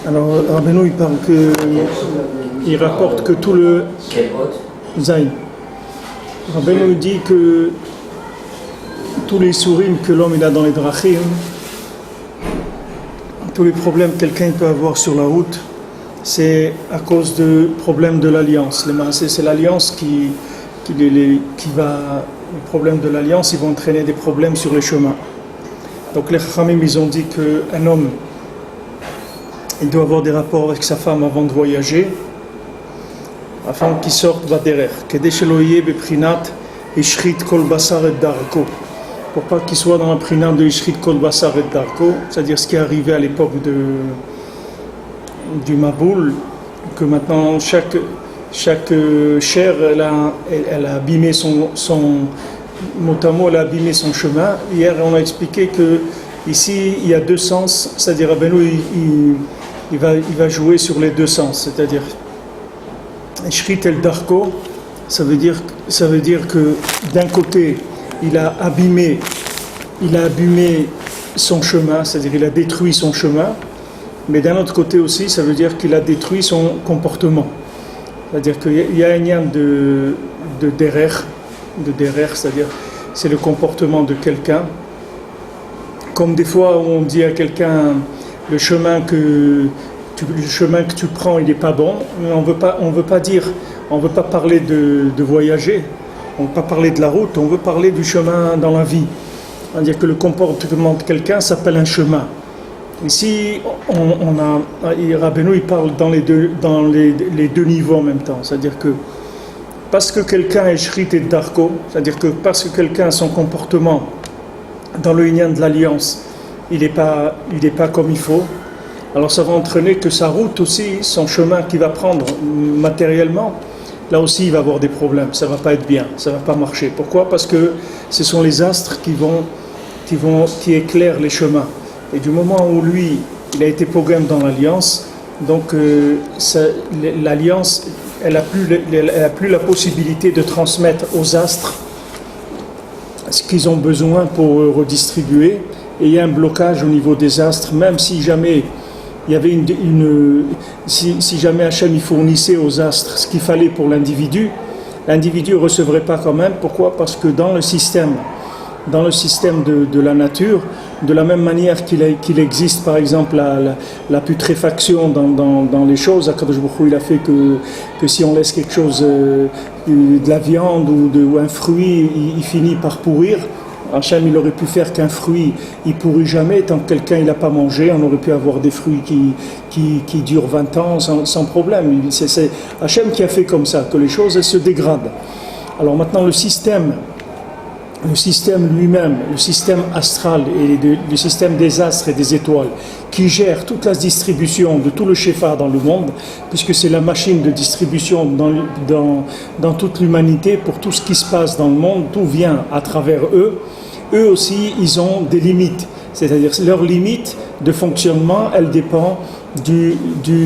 Alors, Rabbeinu, il rapporte que tout le Zayn. Rabbeinu dit que tous les sourim que l'homme il a dans les drachim, tous les problèmes que quelqu'un peut avoir sur la route, c'est à cause du problème de l'alliance. C'est l'alliance qui va. Le problème de l'alliance, ils vont entraîner des problèmes sur les chemins. Donc les Chachamim, ils ont dit qu'un homme, il doit avoir des rapports avec sa femme avant de voyager, afin qu'il sorte Vaderer. Kedesheloye beprinat ishrit kol basar et darko. Pour pas qu'il soit dans la prinat de ishrit kol basar et darko, c'est-à-dire ce qui est arrivé à l'époque du Maboul, que maintenant chaque chair, elle a abîmé son mot à mot, elle a abîmé son chemin. Hier, on a expliqué que ici, il y a deux sens, c'est-à-dire Rabbeinu, il va jouer sur les deux sens, c'est-à-dire Shrit el Darko, ça veut dire que d'un côté, il a abîmé son chemin, c'est-à-dire il a détruit son chemin, mais d'un autre côté aussi, ça veut dire qu'il a détruit son comportement. C'est-à-dire qu'il y a un lien de derer, c'est-à-dire c'est le comportement de quelqu'un. Comme des fois on dit à quelqu'un le chemin que tu prends il n'est pas bon, mais on veut pas parler de voyager, on ne veut pas parler de la route, on veut parler du chemin dans la vie. C'est-à-dire que le comportement de quelqu'un s'appelle un chemin. Ici, Rabbeinu il parle dans les deux niveaux en même temps. C'est-à-dire que parce que quelqu'un est shrit et darko, c'est-à-dire que parce que quelqu'un a son comportement dans le lien de l'alliance, il n'est pas comme il faut, alors ça va entraîner que sa route aussi, son chemin qu'il va prendre matériellement, là aussi il va avoir des problèmes, ça ne va pas être bien, ça ne va pas marcher. Pourquoi ? Parce que ce sont les astres qui éclairent les chemins. Et du moment où lui, il a été pogam dans l'alliance, donc l'alliance, elle n'a plus la possibilité de transmettre aux astres ce qu'ils ont besoin pour redistribuer. Et il y a un blocage au niveau des astres, même si jamais il y avait si jamais Hachem il fournissait aux astres ce qu'il fallait pour l'individu ne recevrait pas quand même. Pourquoi ? Parce que dans le système de la nature, de la même manière qu'il existe par exemple la putréfaction dans les choses, Akadosh Baruch Hu, il a fait que si on laisse quelque chose, de la viande ou un fruit, il finit par pourrir. Hachem, il aurait pu faire qu'un fruit, il pourrit jamais, tant que quelqu'un il n'a pas mangé, on aurait pu avoir des fruits qui durent 20 ans sans problème. C'est Hachem qui a fait comme ça, que les choses elles se dégradent. Alors maintenant le système lui-même, le système astral et le système des astres et des étoiles qui gère toute la distribution de tout le Shefa dans le monde, puisque c'est la machine de distribution dans toute l'humanité pour tout ce qui se passe dans le monde, tout vient à travers eux. Eux aussi, ils ont des limites, c'est-à-dire leur limite de fonctionnement, elle dépend du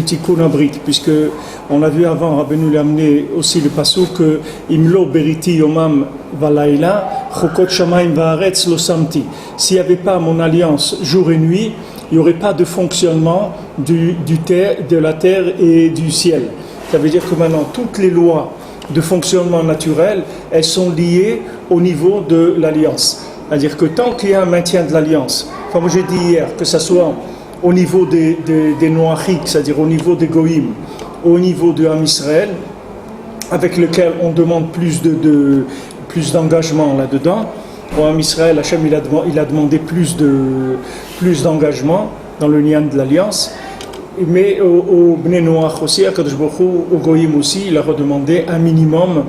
Tikkun Abrit, puisque on a vu avant, Rabbeinu l'a amené aussi le pasuk que Imlo beriti yomam valaila chokot shamayim vaaretz lo samti. S'il n'y avait pas mon alliance jour et nuit, il n'y aurait pas de fonctionnement de la terre et du ciel. Ça veut dire que maintenant toutes les lois de fonctionnement naturel, elles sont liées au niveau de l'alliance. C'est-à-dire que tant qu'il y a un maintien de l'alliance, comme j'ai dit hier, que ce soit au niveau des Noachiques, c'est-à-dire au niveau des Goïm, au niveau de Am Israël, avec lequel on demande plus d'engagement là-dedans. Pour Am Israël, Hachem il a demandé plus d'engagement dans le lien de l'alliance. Mais au Bnei Noach aussi, à Kadosh Baruch Hu, au Goïm aussi, il a redemandé un minimum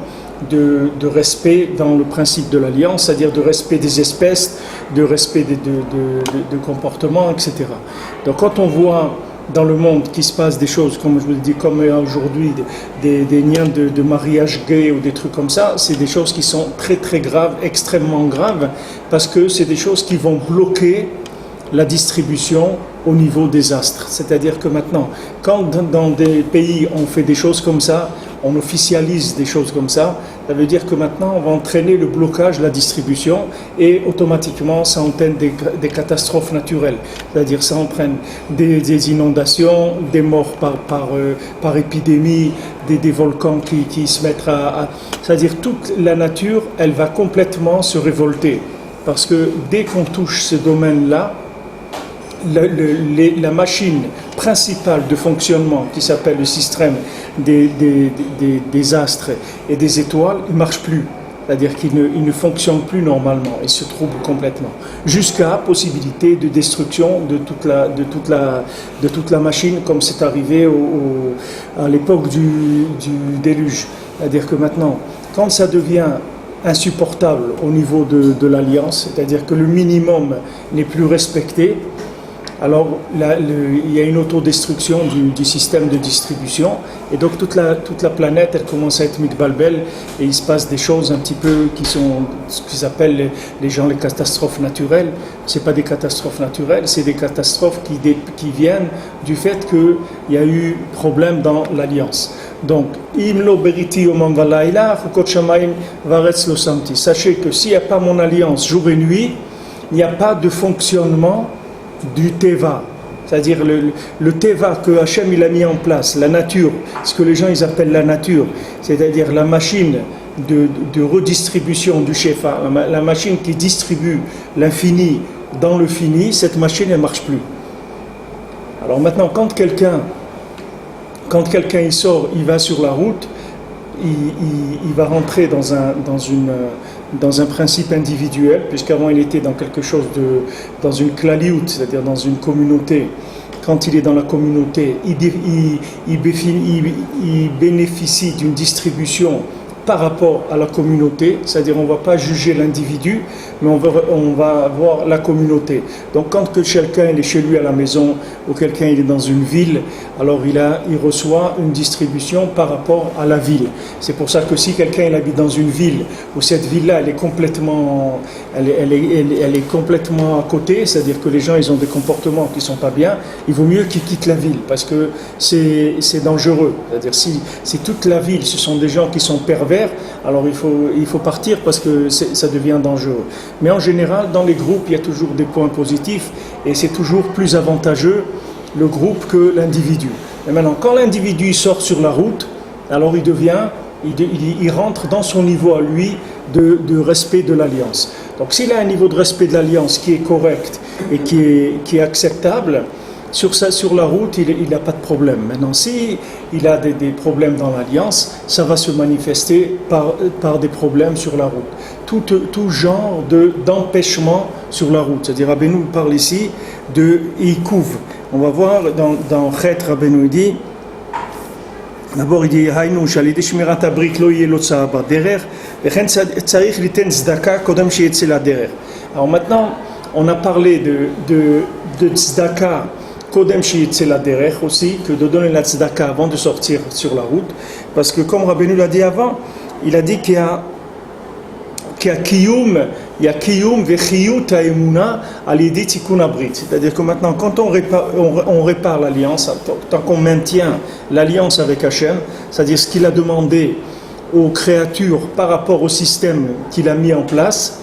de respect dans le principe de l'alliance, c'est-à-dire de respect des espèces, de respect de comportements, etc. Donc quand on voit dans le monde qu'il se passe des choses, comme je vous le dis, comme aujourd'hui, des liens de mariage gay ou des trucs comme ça, c'est des choses qui sont très très graves, extrêmement graves, parce que c'est des choses qui vont bloquer la distribution au niveau des astres. C'est-à-dire que maintenant, quand dans des pays on fait des choses comme ça, on officialise des choses comme ça, ça veut dire que maintenant on va entraîner le blocage de la distribution et automatiquement ça entraîne des catastrophes naturelles, c'est-à-dire ça entraîne des inondations, des morts par épidémie, des volcans qui se mettent c'est-à-dire toute la nature, elle va complètement se révolter, parce que dès qu'on touche ce domaine-là, la machine principale de fonctionnement qui s'appelle le système des astres et des étoiles, il ne marche plus. C'est-à-dire qu'il ne fonctionne plus normalement, il se trouble complètement. Jusqu'à possibilité de destruction de toute la machine, comme c'est arrivé à l'époque du déluge. C'est-à-dire que maintenant, quand ça devient insupportable au niveau de l'alliance, c'est-à-dire que le minimum n'est plus respecté, alors il y a une autodestruction du système de distribution, et donc toute la planète elle commence à être mitbalbel, et il se passe des choses un petit peu qui sont ce qu'ils appellent les gens les catastrophes naturelles. C'est pas des catastrophes naturelles, c'est des catastrophes qui viennent du fait qu'il y a eu problème dans l'alliance. Donc, imlo beriti omam valaila, chukot shamayim varetz lo samti. Sachez que s'il n'y a pas mon alliance jour et nuit, il n'y a pas de fonctionnement du Teva, c'est-à-dire le Teva que Hachem il a mis en place, la nature, ce que les gens ils appellent la nature, c'est-à-dire la machine de redistribution du Shefa, la machine qui distribue l'infini dans le fini, cette machine elle ne marche plus. Alors maintenant quand quelqu'un il sort, il va sur la route, il va rentrer dans un principe individuel, puisqu'avant il était dans quelque chose dans une klaliout, c'est-à-dire dans une communauté. Quand il est dans la communauté, il bénéficie d'une distribution par rapport à la communauté, c'est-à-dire on ne va pas juger l'individu, mais on va voir la communauté. Donc quand quelqu'un il est chez lui à la maison, ou quelqu'un il est dans une ville, alors il reçoit une distribution par rapport à la ville. C'est pour ça que si quelqu'un il habite dans une ville, où cette ville-là elle est complètement à côté, c'est-à-dire que les gens ils ont des comportements qui ne sont pas bien, il vaut mieux qu'ils quittent la ville, parce que c'est dangereux. C'est-à-dire si toute la ville ce sont des gens qui sont pervers, alors il faut partir parce que ça devient dangereux. Mais en général, dans les groupes, il y a toujours des points positifs et c'est toujours plus avantageux le groupe que l'individu. Et maintenant, quand l'individu sort sur la route, alors il rentre dans son niveau à lui de respect de l'alliance. Donc s'il a un niveau de respect de l'alliance qui est correct et qui est acceptable, sur la route, il n'a pas de problème. Maintenant, si il a des problèmes dans l'alliance, ça va se manifester par des problèmes sur la route. Tout genre d'empêchement sur la route. C'est-à-dire, Rabbeinu parle ici de Ikouv. On va voir dans Chet, Rabbeinu dit, d'abord il dit, Haïnou, Shalidi Shmirat Abrit lo yeh lo tza'aba derer, vechen tzarich liten tzedaka kodem sheyetze la derer. Alors maintenant, on a parlé de tzedaka Kodem sheyetze la derech aussi, que de donner la tzedaka avant de sortir sur la route, parce que comme Rabbeinu l'a dit avant, il a dit qu'il y a kiyum vechiyut ha'emuna al-yedi tikkun habrit. C'est-à-dire que maintenant, quand on répare l'alliance, tant qu'on maintient l'alliance avec Hachem, c'est-à-dire ce qu'il a demandé aux créatures par rapport au système qu'il a mis en place,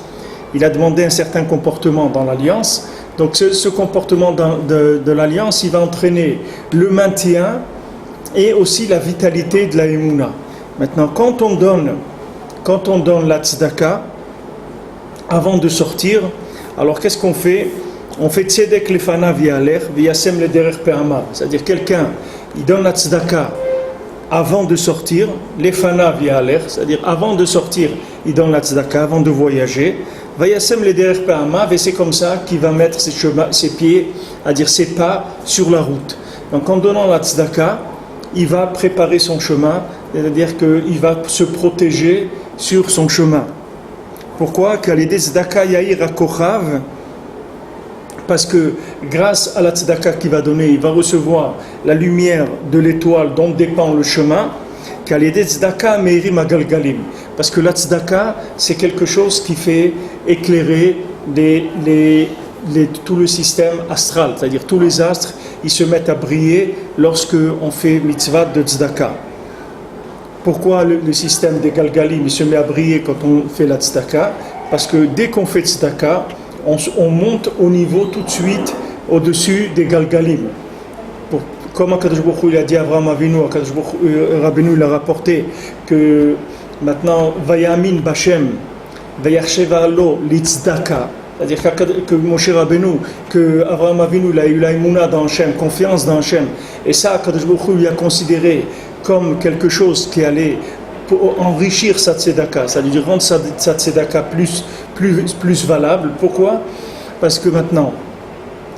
il a demandé un certain comportement dans l'alliance. Donc ce comportement de l'alliance, il va entraîner le maintien et aussi la vitalité de la Emouna. Maintenant, quand on donne la tzedaka, avant de sortir, alors qu'est-ce qu'on fait? On fait tzedek lefana v'yaler v'yasem lederer pe'ama. C'est-à-dire quelqu'un, il donne la tzedaka avant de sortir, lefana v'yaler, c'est-à-dire avant de sortir, il donne la tzedaka, avant de voyager. Vayasem lederer pe'ama, et c'est comme ça qu'il va mettre ses pieds, à dire ses pas, sur la route. Donc en donnant la tzedaka, il va préparer son chemin, c'est-à-dire qu'il va se protéger sur son chemin. Pourquoi? Parce que grâce à la tzedaka qu'il va donner, il va recevoir la lumière de l'étoile dont dépend le chemin. Parce que la tzedaka, c'est quelque chose qui fait éclairer tout le système astral, c'est-à-dire tous les astres, ils se mettent à briller lorsque on fait mitzvah de tzedaka. Pourquoi le système des Galgalim il se met à briller quand on fait la tzedaka? Parce que dès qu'on fait tzedaka, on monte au niveau tout de suite au-dessus des Galgalim. Comme Akadosh Baruch Hu, il a dit à Abraham Avinu, Rabbeinu il a rapporté que maintenant, Vayamin Bachem, Vayachsheva Lo Litzdaka, c'est-à-dire que Moshe Rabbeinu, que Abraham Avinu il a eu l'aïmouna dans Hachem, confiance dans Hachem, et ça, Akadosh Baruch Hu il a considéré comme quelque chose qui allait pour enrichir sa tzedaka, c'est-à-dire rendre sa tzedaka plus valable. Pourquoi? Parce que maintenant,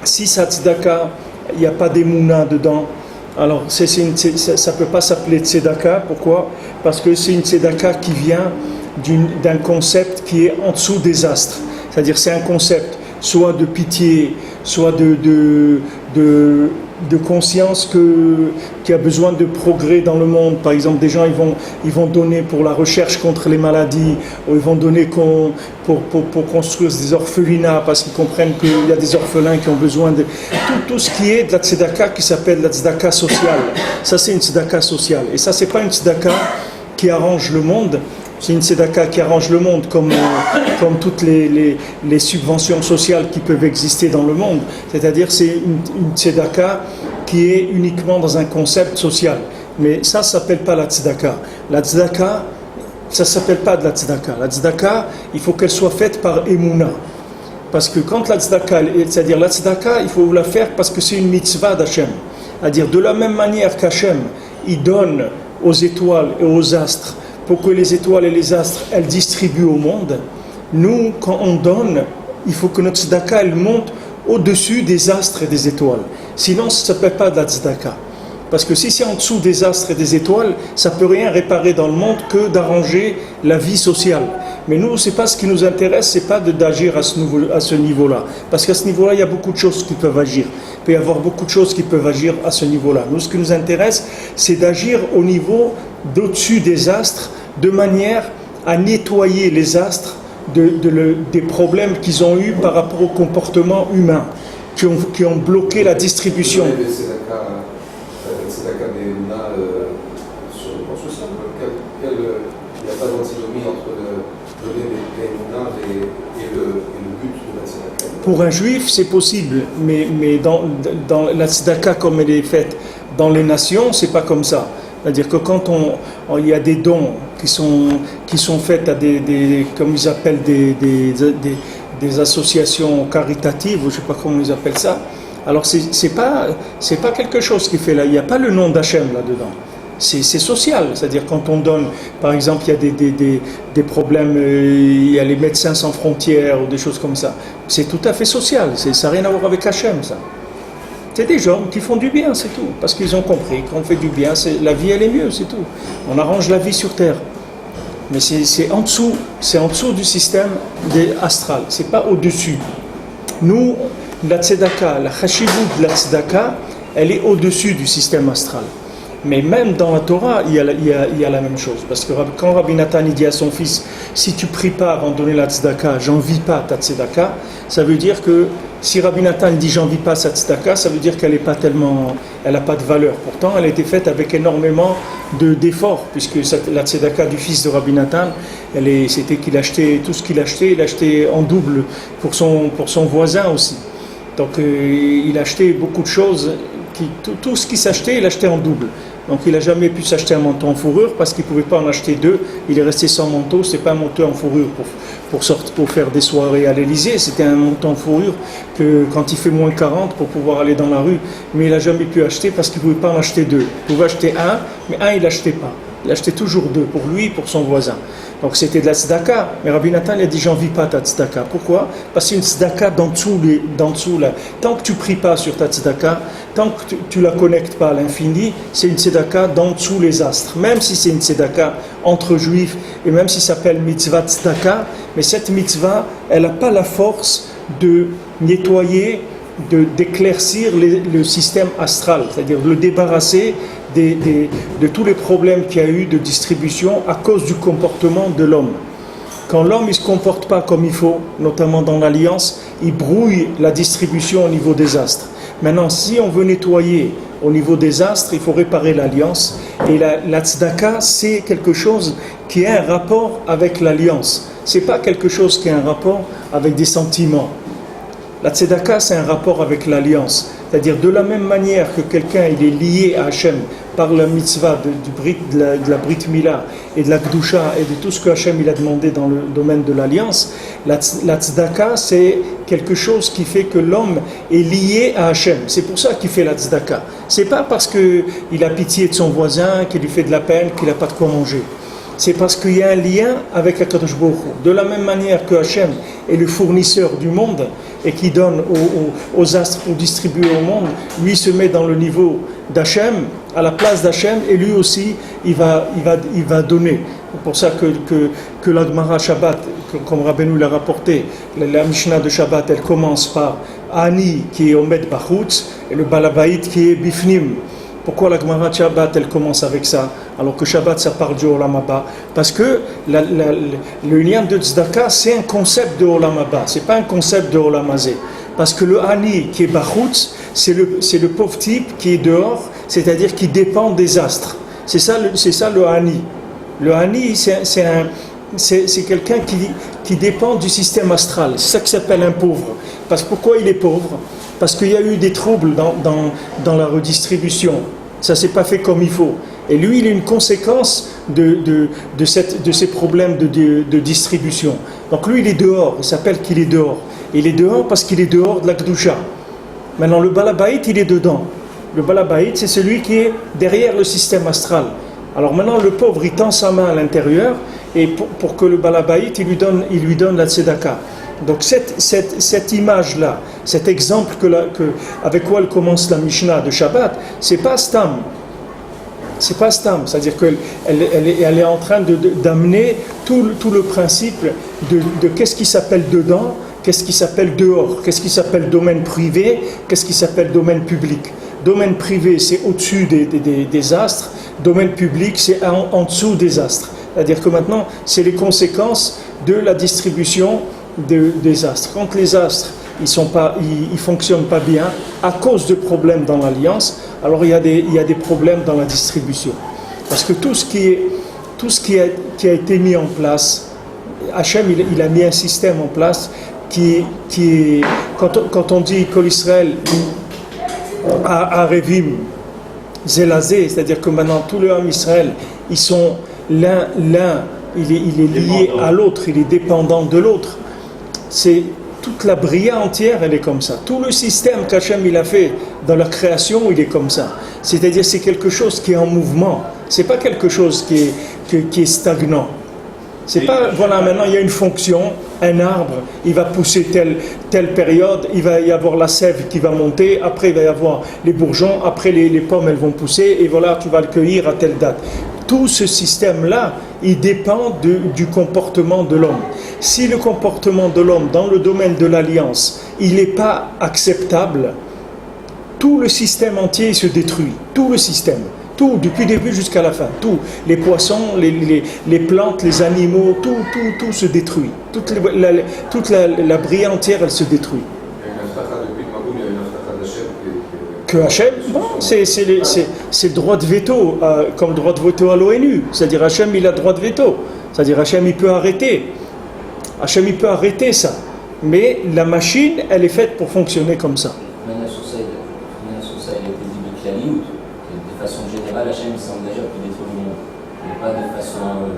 si sa tzedaka, il n'y a pas d'émouna dedans, alors ça ne peut pas s'appeler tzedaka. Pourquoi? Parce que c'est une tzedaka qui vient d'un concept qui est en dessous des astres. C'est-à-dire c'est un concept soit de pitié, soit de conscience qui a besoin de progrès dans le monde. Par exemple, des gens ils vont donner pour la recherche contre les maladies, ou ils vont donner pour construire des orphelinats parce qu'ils comprennent qu'il y a des orphelins qui ont besoin de tout ce qui est de la tzedaka qui s'appelle la tzedaka sociale. Ça c'est une tzedaka sociale, et ça c'est pas une tzedaka qui arrange le monde. C'est une tzedaka qui arrange le monde comme toutes les subventions sociales qui peuvent exister dans le monde. C'est-à-dire c'est une tzedaka qui est uniquement dans un concept social. Mais ça ne s'appelle pas la tzedaka. La tzedaka, ça ne s'appelle pas de la tzedaka. La tzedaka, il faut qu'elle soit faite par émouna. Parce que quand la tzedaka, c'est-à-dire la tzedaka, il faut la faire parce que c'est une mitzvah d'Hachem. C'est-à-dire de la même manière qu'Hachem, il donne aux étoiles et aux astres pour que les étoiles et les astres, elles distribuent au monde. Nous, quand on donne, il faut que notre tzedaka, elle monte au-dessus des astres et des étoiles. Sinon, ça ne s'appelle pas de la tzedaka. Parce que si c'est en dessous des astres et des étoiles, ça ne peut rien réparer dans le monde que d'arranger la vie sociale. Mais nous, c'est pas ce qui nous intéresse, c'est pas d'agir à ce niveau-là. Parce qu'à ce niveau-là, il y a beaucoup de choses qui peuvent agir. Il peut y avoir beaucoup de choses qui peuvent agir à ce niveau-là. Nous, ce qui nous intéresse, c'est d'agir au niveau d'au-dessus des astres, de manière à nettoyer les astres des problèmes qu'ils ont eus par rapport au comportement humain, qui ont bloqué la distribution. Le tzedaka des Mouna sur le plan social, il n'y a pas d'antinomie entre donner des Mouna et le but de la tzedaka. Pour un juif, c'est possible, mais dans la tzedaka comme elle est faite dans les nations, c'est pas comme ça. C'est-à-dire que quand il y a des dons qui sont faits à comme ils appellent des associations caritatives, ou je ne sais pas comment ils appellent ça. Alors c'est pas quelque chose qui fait là. Il n'y a pas le nom d'Hachem là-dedans. C'est social. C'est-à-dire quand on donne, par exemple, il y a des problèmes, il y a les médecins sans frontières ou des choses comme ça. C'est tout à fait social. Ça n'a rien à voir avec Hachem, ça. C'est des gens qui font du bien, c'est tout. Parce qu'ils ont compris qu'on fait du bien, la vie elle est mieux, c'est tout. On arrange la vie sur Terre. Mais c'est en dessous du système astral, c'est pas au-dessus. Nous, la tzedaka, la chashivut de la tzedaka, elle est au-dessus du système astral. Mais même dans la Torah, il y a la même chose. Parce que quand Rabbi Nathan dit à son fils, si tu pries pas avant de donner la tzedaka, j'envie pas ta tzedaka, ça veut dire que si Rabbi Nathan dit j'envie pas sa tzedaka, ça veut dire qu'elle n'a pas de valeur. Pourtant, elle a été faite avec énormément d'efforts, puisque la tzedaka du fils de Rabbi Nathan, c'était qu'il achetait tout ce qu'il achetait, il achetait en double pour son voisin aussi. Donc il achetait beaucoup de choses, tout ce qui s'achetait, il achetait en double. Donc il n'a jamais pu s'acheter un manteau en fourrure parce qu'il ne pouvait pas en acheter deux. Il est resté sans manteau. Ce n'est pas un manteau en fourrure pour faire des soirées à l'Élysée. C'était un manteau en fourrure que quand il fait moins 40 pour pouvoir aller dans la rue. Mais il n'a jamais pu acheter parce qu'il ne pouvait pas en acheter deux. Il pouvait acheter un, mais un il n'achetait pas. Il achetait toujours deux, pour lui et pour son voisin. Donc c'était de la tzedaka. Mais Rabbi Nathan il a dit j'en vis pas ta tzedaka. Pourquoi? Parce que c'est une tzedaka d'en dessous là. Tant que tu pries pas sur ta tzedaka, tant que tu la connectes pas à l'infini, c'est une tzedaka d'en dessous les astres. Même si c'est une tzedaka entre juifs, et même si ça s'appelle mitzvah tzedaka, mais cette mitzvah, elle n'a pas la force de nettoyer, d'éclaircir le système astral, c'est-à-dire de le débarrasser de tous les problèmes qu'il y a eu de distribution à cause du comportement de l'homme. Quand l'homme ne se comporte pas comme il faut, notamment dans l'alliance, il brouille la distribution au niveau des astres. Maintenant, si on veut nettoyer au niveau des astres, il faut réparer l'alliance. Et la tzedaka, c'est quelque chose qui a un rapport avec l'alliance. C'est pas quelque chose qui a un rapport avec des sentiments. La tzedaka, c'est un rapport avec l'alliance. C'est-à-dire, de la même manière que quelqu'un il est lié à Hachem par la mitzvah de la Brit Mila et de la Kedusha et de tout ce que Hachem il a demandé dans le domaine de l'alliance, la tzedaka, c'est quelque chose qui fait que l'homme est lié à Hachem. C'est pour ça qu'il fait la tzedaka. C'est pas parce qu'il a pitié de son voisin, qu'il lui fait de la peine, qu'il n'a pas de quoi manger. C'est parce qu'il y a un lien avec Akadosh Baruch Hu. De la même manière que Hachem est le fournisseur du monde et qui donne aux astres pour distribuer au monde, lui se met dans le niveau d'Hachem, à la place d'Hachem, et lui aussi, il va donner. C'est pour ça que la Gemara Shabbat, comme Rabbeinu l'a rapporté, la Mishnah de Shabbat, elle commence par Ani qui est Omed Bachutz et le Balabait qui est Bifnim. Pourquoi la Gemara Shabbat elle commence avec ça alors que Shabbat ça parle du Olam Haba? Parce que le lien de Tzedaka c'est un concept de Olam Haba, c'est pas un concept de Olam Hazé. Parce que le Hani qui est Bachutz, c'est le pauvre type qui est dehors, c'est-à-dire qui dépend des astres. C'est ça le Hani. Le Hani c'est quelqu'un qui dépend du système astral. C'est ça qui s'appelle un pauvre. Parce que pourquoi il est pauvre? Parce qu'il y a eu des troubles dans la redistribution. Ça ne s'est pas fait comme il faut. Et lui, il est une conséquence de ces problèmes de distribution. Donc lui, il est dehors. Il s'appelle qu'il est dehors. Il est dehors parce qu'il est dehors de la Kedusha. Maintenant, le Balabait, il est dedans. Le Balabait, c'est celui qui est derrière le système astral. Alors maintenant, le pauvre, il tend sa main à l'intérieur et pour que le Balabait, il lui donne la tzedaka. Donc cette image-là, cet exemple avec quoi elle commence la Mishnah de Shabbat, c'est pas Stam. C'est pas Stam, c'est-à-dire qu'elle est en train d'amener tout le principe de qu'est-ce qui s'appelle dedans, qu'est-ce qui s'appelle dehors, qu'est-ce qui s'appelle domaine privé, qu'est-ce qui s'appelle domaine public. Domaine privé, c'est au-dessus des astres, domaine public, c'est en dessous des astres. C'est-à-dire que maintenant, c'est les conséquences de la distribution des astres. Quand les astres ils fonctionnent pas bien à cause de problèmes dans l'alliance, alors il y a des problèmes dans la distribution. Parce que tout ce qui a été mis en place, Hachem il a mis un système en place qui est quand on dit Kol Israël à Revim Zelazé, c'est-à-dire que maintenant tout le Ham Israël ils sont l'un il est lié à l'autre, il est dépendant de l'autre. C'est toute la bria entière, elle est comme ça. Tout le système qu'Hachem il a fait dans la création, il est comme ça. C'est-à-dire c'est quelque chose qui est en mouvement. C'est pas quelque chose qui est stagnant. C'est pas voilà maintenant il y a une fonction, un arbre, il va pousser telle période, il va y avoir la sève qui va monter, après il va y avoir les bourgeons, après les pommes elles vont pousser et voilà tu vas le cueillir à telle date. Tout ce système-là, il dépend du comportement de l'homme. Si le comportement de l'homme dans le domaine de l'alliance, il n'est pas acceptable, tout le système entier se détruit. Tout le système. Tout, depuis le début jusqu'à la fin. Tout. Les poissons, les plantes, les animaux, tout se détruit. Toute la brie entière, elle se détruit. Que Hachem, bon, c'est le droit de veto, comme droit de veto à l'ONU. C'est-à-dire Hachem, il a droit de veto. C'est-à-dire Hachem, il peut arrêter. Hachem, il peut arrêter ça. Mais la machine, elle est faite pour fonctionner comme ça. Maintenant, sur ça, il a été dit de Klaliut. De façon générale, Hachem s'est engagé pour détruire le monde. Mais pas de façon...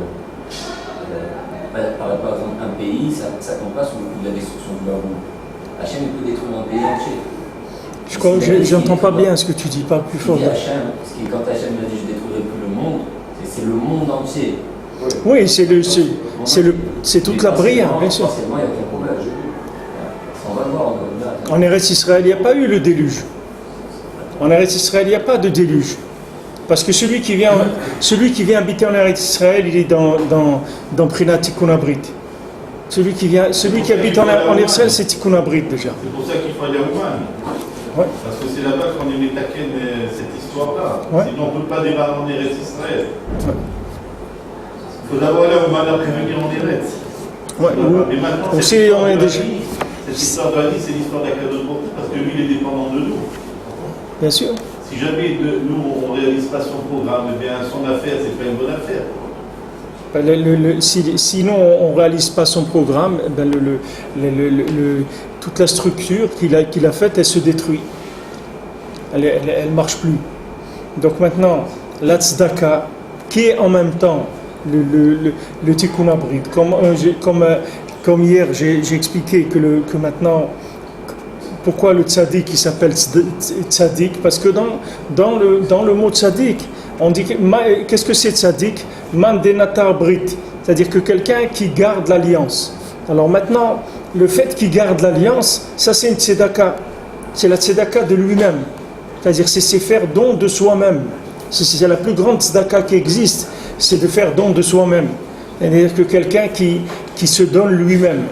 par exemple, un pays, ça compte pas sous la destruction de leur monde. Hachem, il peut détruire un pays entier. Je n'entends pas bien ce que tu dis, parle plus fort. Quand Hachem a dit je détruirai plus le monde, c'est le monde entier. Oui, c'est toute la brie, bien sûr. Il n'y a aucun problème. On va voir. En Eretz Israël, il n'y a pas eu le déluge. En Eretz Israël, il n'y a pas de déluge. Parce que celui qui vient habiter en Eretz Israël, il est dans Prinat Tikkun Abrit. Celui qui habite en Eretz Israël, c'est Tikkun Abrit déjà. C'est pour ça qu'il faut aller à Ouman. Ouais. Parce que c'est là-bas qu'on est métaqué cette histoire-là. Ouais. Sinon, on ne peut pas démarrer en Eretz Israël. Il faut d'abord aller à Ouman après venir en Eretz. Ouais. Mais maintenant, Cette histoire de Ali, c'est l'histoire d'Akadosh Baruch Hu, parce que lui, il est dépendant de nous. Bien sûr. Si jamais nous, on ne réalise pas son programme, eh bien, son affaire, c'est pas une bonne affaire. Sinon, on ne réalise pas son programme, ben toute la structure qu'il a faite, elle se détruit. Elle ne marche plus. Donc maintenant, la tzedaka, qui est en même temps le tikkun abrit, comme hier j'ai expliqué que maintenant, pourquoi le tzaddik il s'appelle tzaddik? Parce que dans le mot tzaddik, on dit qu'est-ce que c'est tzaddik? Man denatar brit, c'est-à-dire que quelqu'un qui garde l'alliance. Alors maintenant, le fait qu'il garde l'alliance, ça c'est une tzedaka, c'est la tzedaka de lui-même, c'est-à-dire c'est faire don de soi-même. C'est la plus grande tzedaka qui existe, c'est de faire don de soi-même. C'est-à-dire que quelqu'un qui se donne lui-même,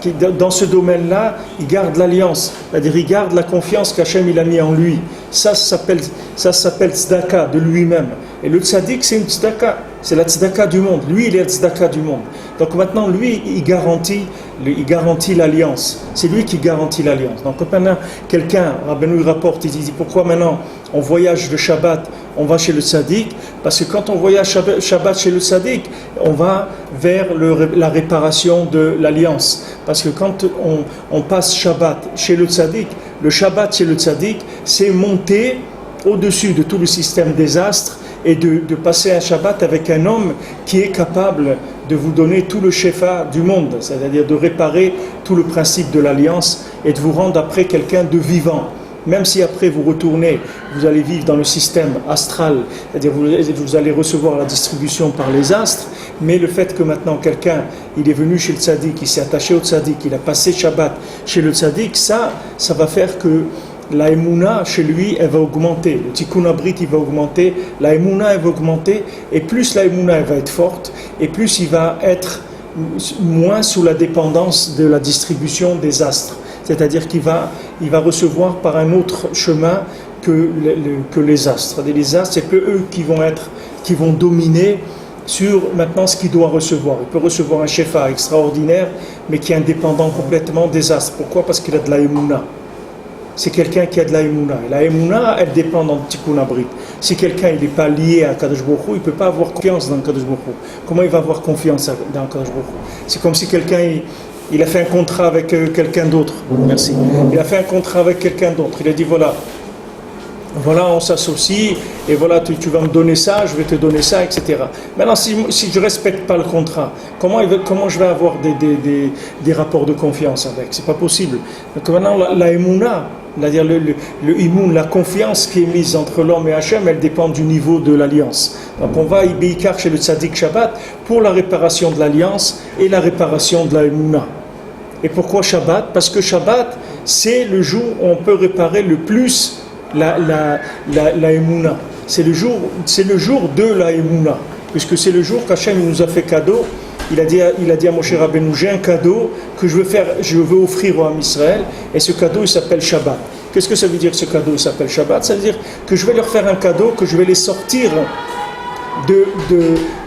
qui dans ce domaine-là, il garde l'alliance, c'est-à-dire il garde la confiance qu'Hachem il a mis en lui. Ça s'appelle tzedaka de lui-même. Et le tzaddik, c'est une tzedaka, c'est la tzedaka du monde. Lui, il est la tzedaka du monde. Donc maintenant, lui, il garantit l'alliance. C'est lui qui garantit l'alliance. Donc maintenant, quelqu'un, Rabbeinu rapporte, il dit pourquoi maintenant on voyage le Shabbat, on va chez le tzaddik? Parce que quand on voyage Shabbat chez le tzaddik, on va vers la réparation de l'alliance. Parce que quand on passe Shabbat chez le tzaddik, le Shabbat chez le tzaddik, c'est monter au-dessus de tout le système des astres et de passer un Shabbat avec un homme qui est capable de vous donner tout le shefa du monde, c'est-à-dire de réparer tout le principe de l'alliance et de vous rendre après quelqu'un de vivant. Même si après vous retournez, vous allez vivre dans le système astral, c'est-à-dire vous allez recevoir la distribution par les astres, mais le fait que maintenant quelqu'un, il est venu chez le tzaddik, il s'est attaché au tzaddik, il a passé Shabbat chez le tzaddik, ça va faire que la émouna chez lui, elle va augmenter. Le tikkun abrit, il va augmenter. La émouna, elle va augmenter. Et plus la émouna, elle va être forte, et plus il va être moins sous la dépendance de la distribution des astres. C'est-à-dire qu'il va recevoir par un autre chemin que les astres. Les astres, c'est que eux qui vont dominer sur maintenant ce qu'il doit recevoir. Il peut recevoir un shefa extraordinaire, mais qui est indépendant complètement des astres. Pourquoi? Parce qu'il a de la émouna. C'est quelqu'un qui a de la émouna. Et la émouna, elle dépend dans le tikkun abrit. Si quelqu'un il n'est pas lié à Kadosh Baruch Hu, il ne peut pas avoir confiance dans Kadosh Baruch Hu. Comment il va avoir confiance dans Kadosh Baruch Hu? C'est comme si quelqu'un il a fait un contrat avec quelqu'un d'autre. Merci. Il a fait un contrat avec quelqu'un d'autre. Il a dit voilà, on s'associe et voilà, tu vas me donner ça, je vais te donner ça, etc. Maintenant, si je ne respecte pas le contrat, comment je vais avoir des rapports de confiance avec? C'est pas possible. Donc maintenant, la émouna, c'est-à-dire le imoun, la confiance qui est mise entre l'homme et Hachem, elle dépend du niveau de l'alliance. Donc on va Ibeikar chez le tzaddik Shabbat pour la réparation de l'alliance et la réparation de la émouna. Et pourquoi Shabbat? Parce que Shabbat, c'est le jour où on peut réparer le plus la émouna. C'est le jour de la émouna, puisque c'est le jour qu'Hachem nous a fait cadeau. Il a dit à Moshe Rabbeinu, j'ai un cadeau que je veux offrir au Ham Israël, et ce cadeau il s'appelle Shabbat. Qu'est-ce que ça veut dire ce cadeau il s'appelle Shabbat? Ça veut dire que je vais leur faire un cadeau, que je vais les sortir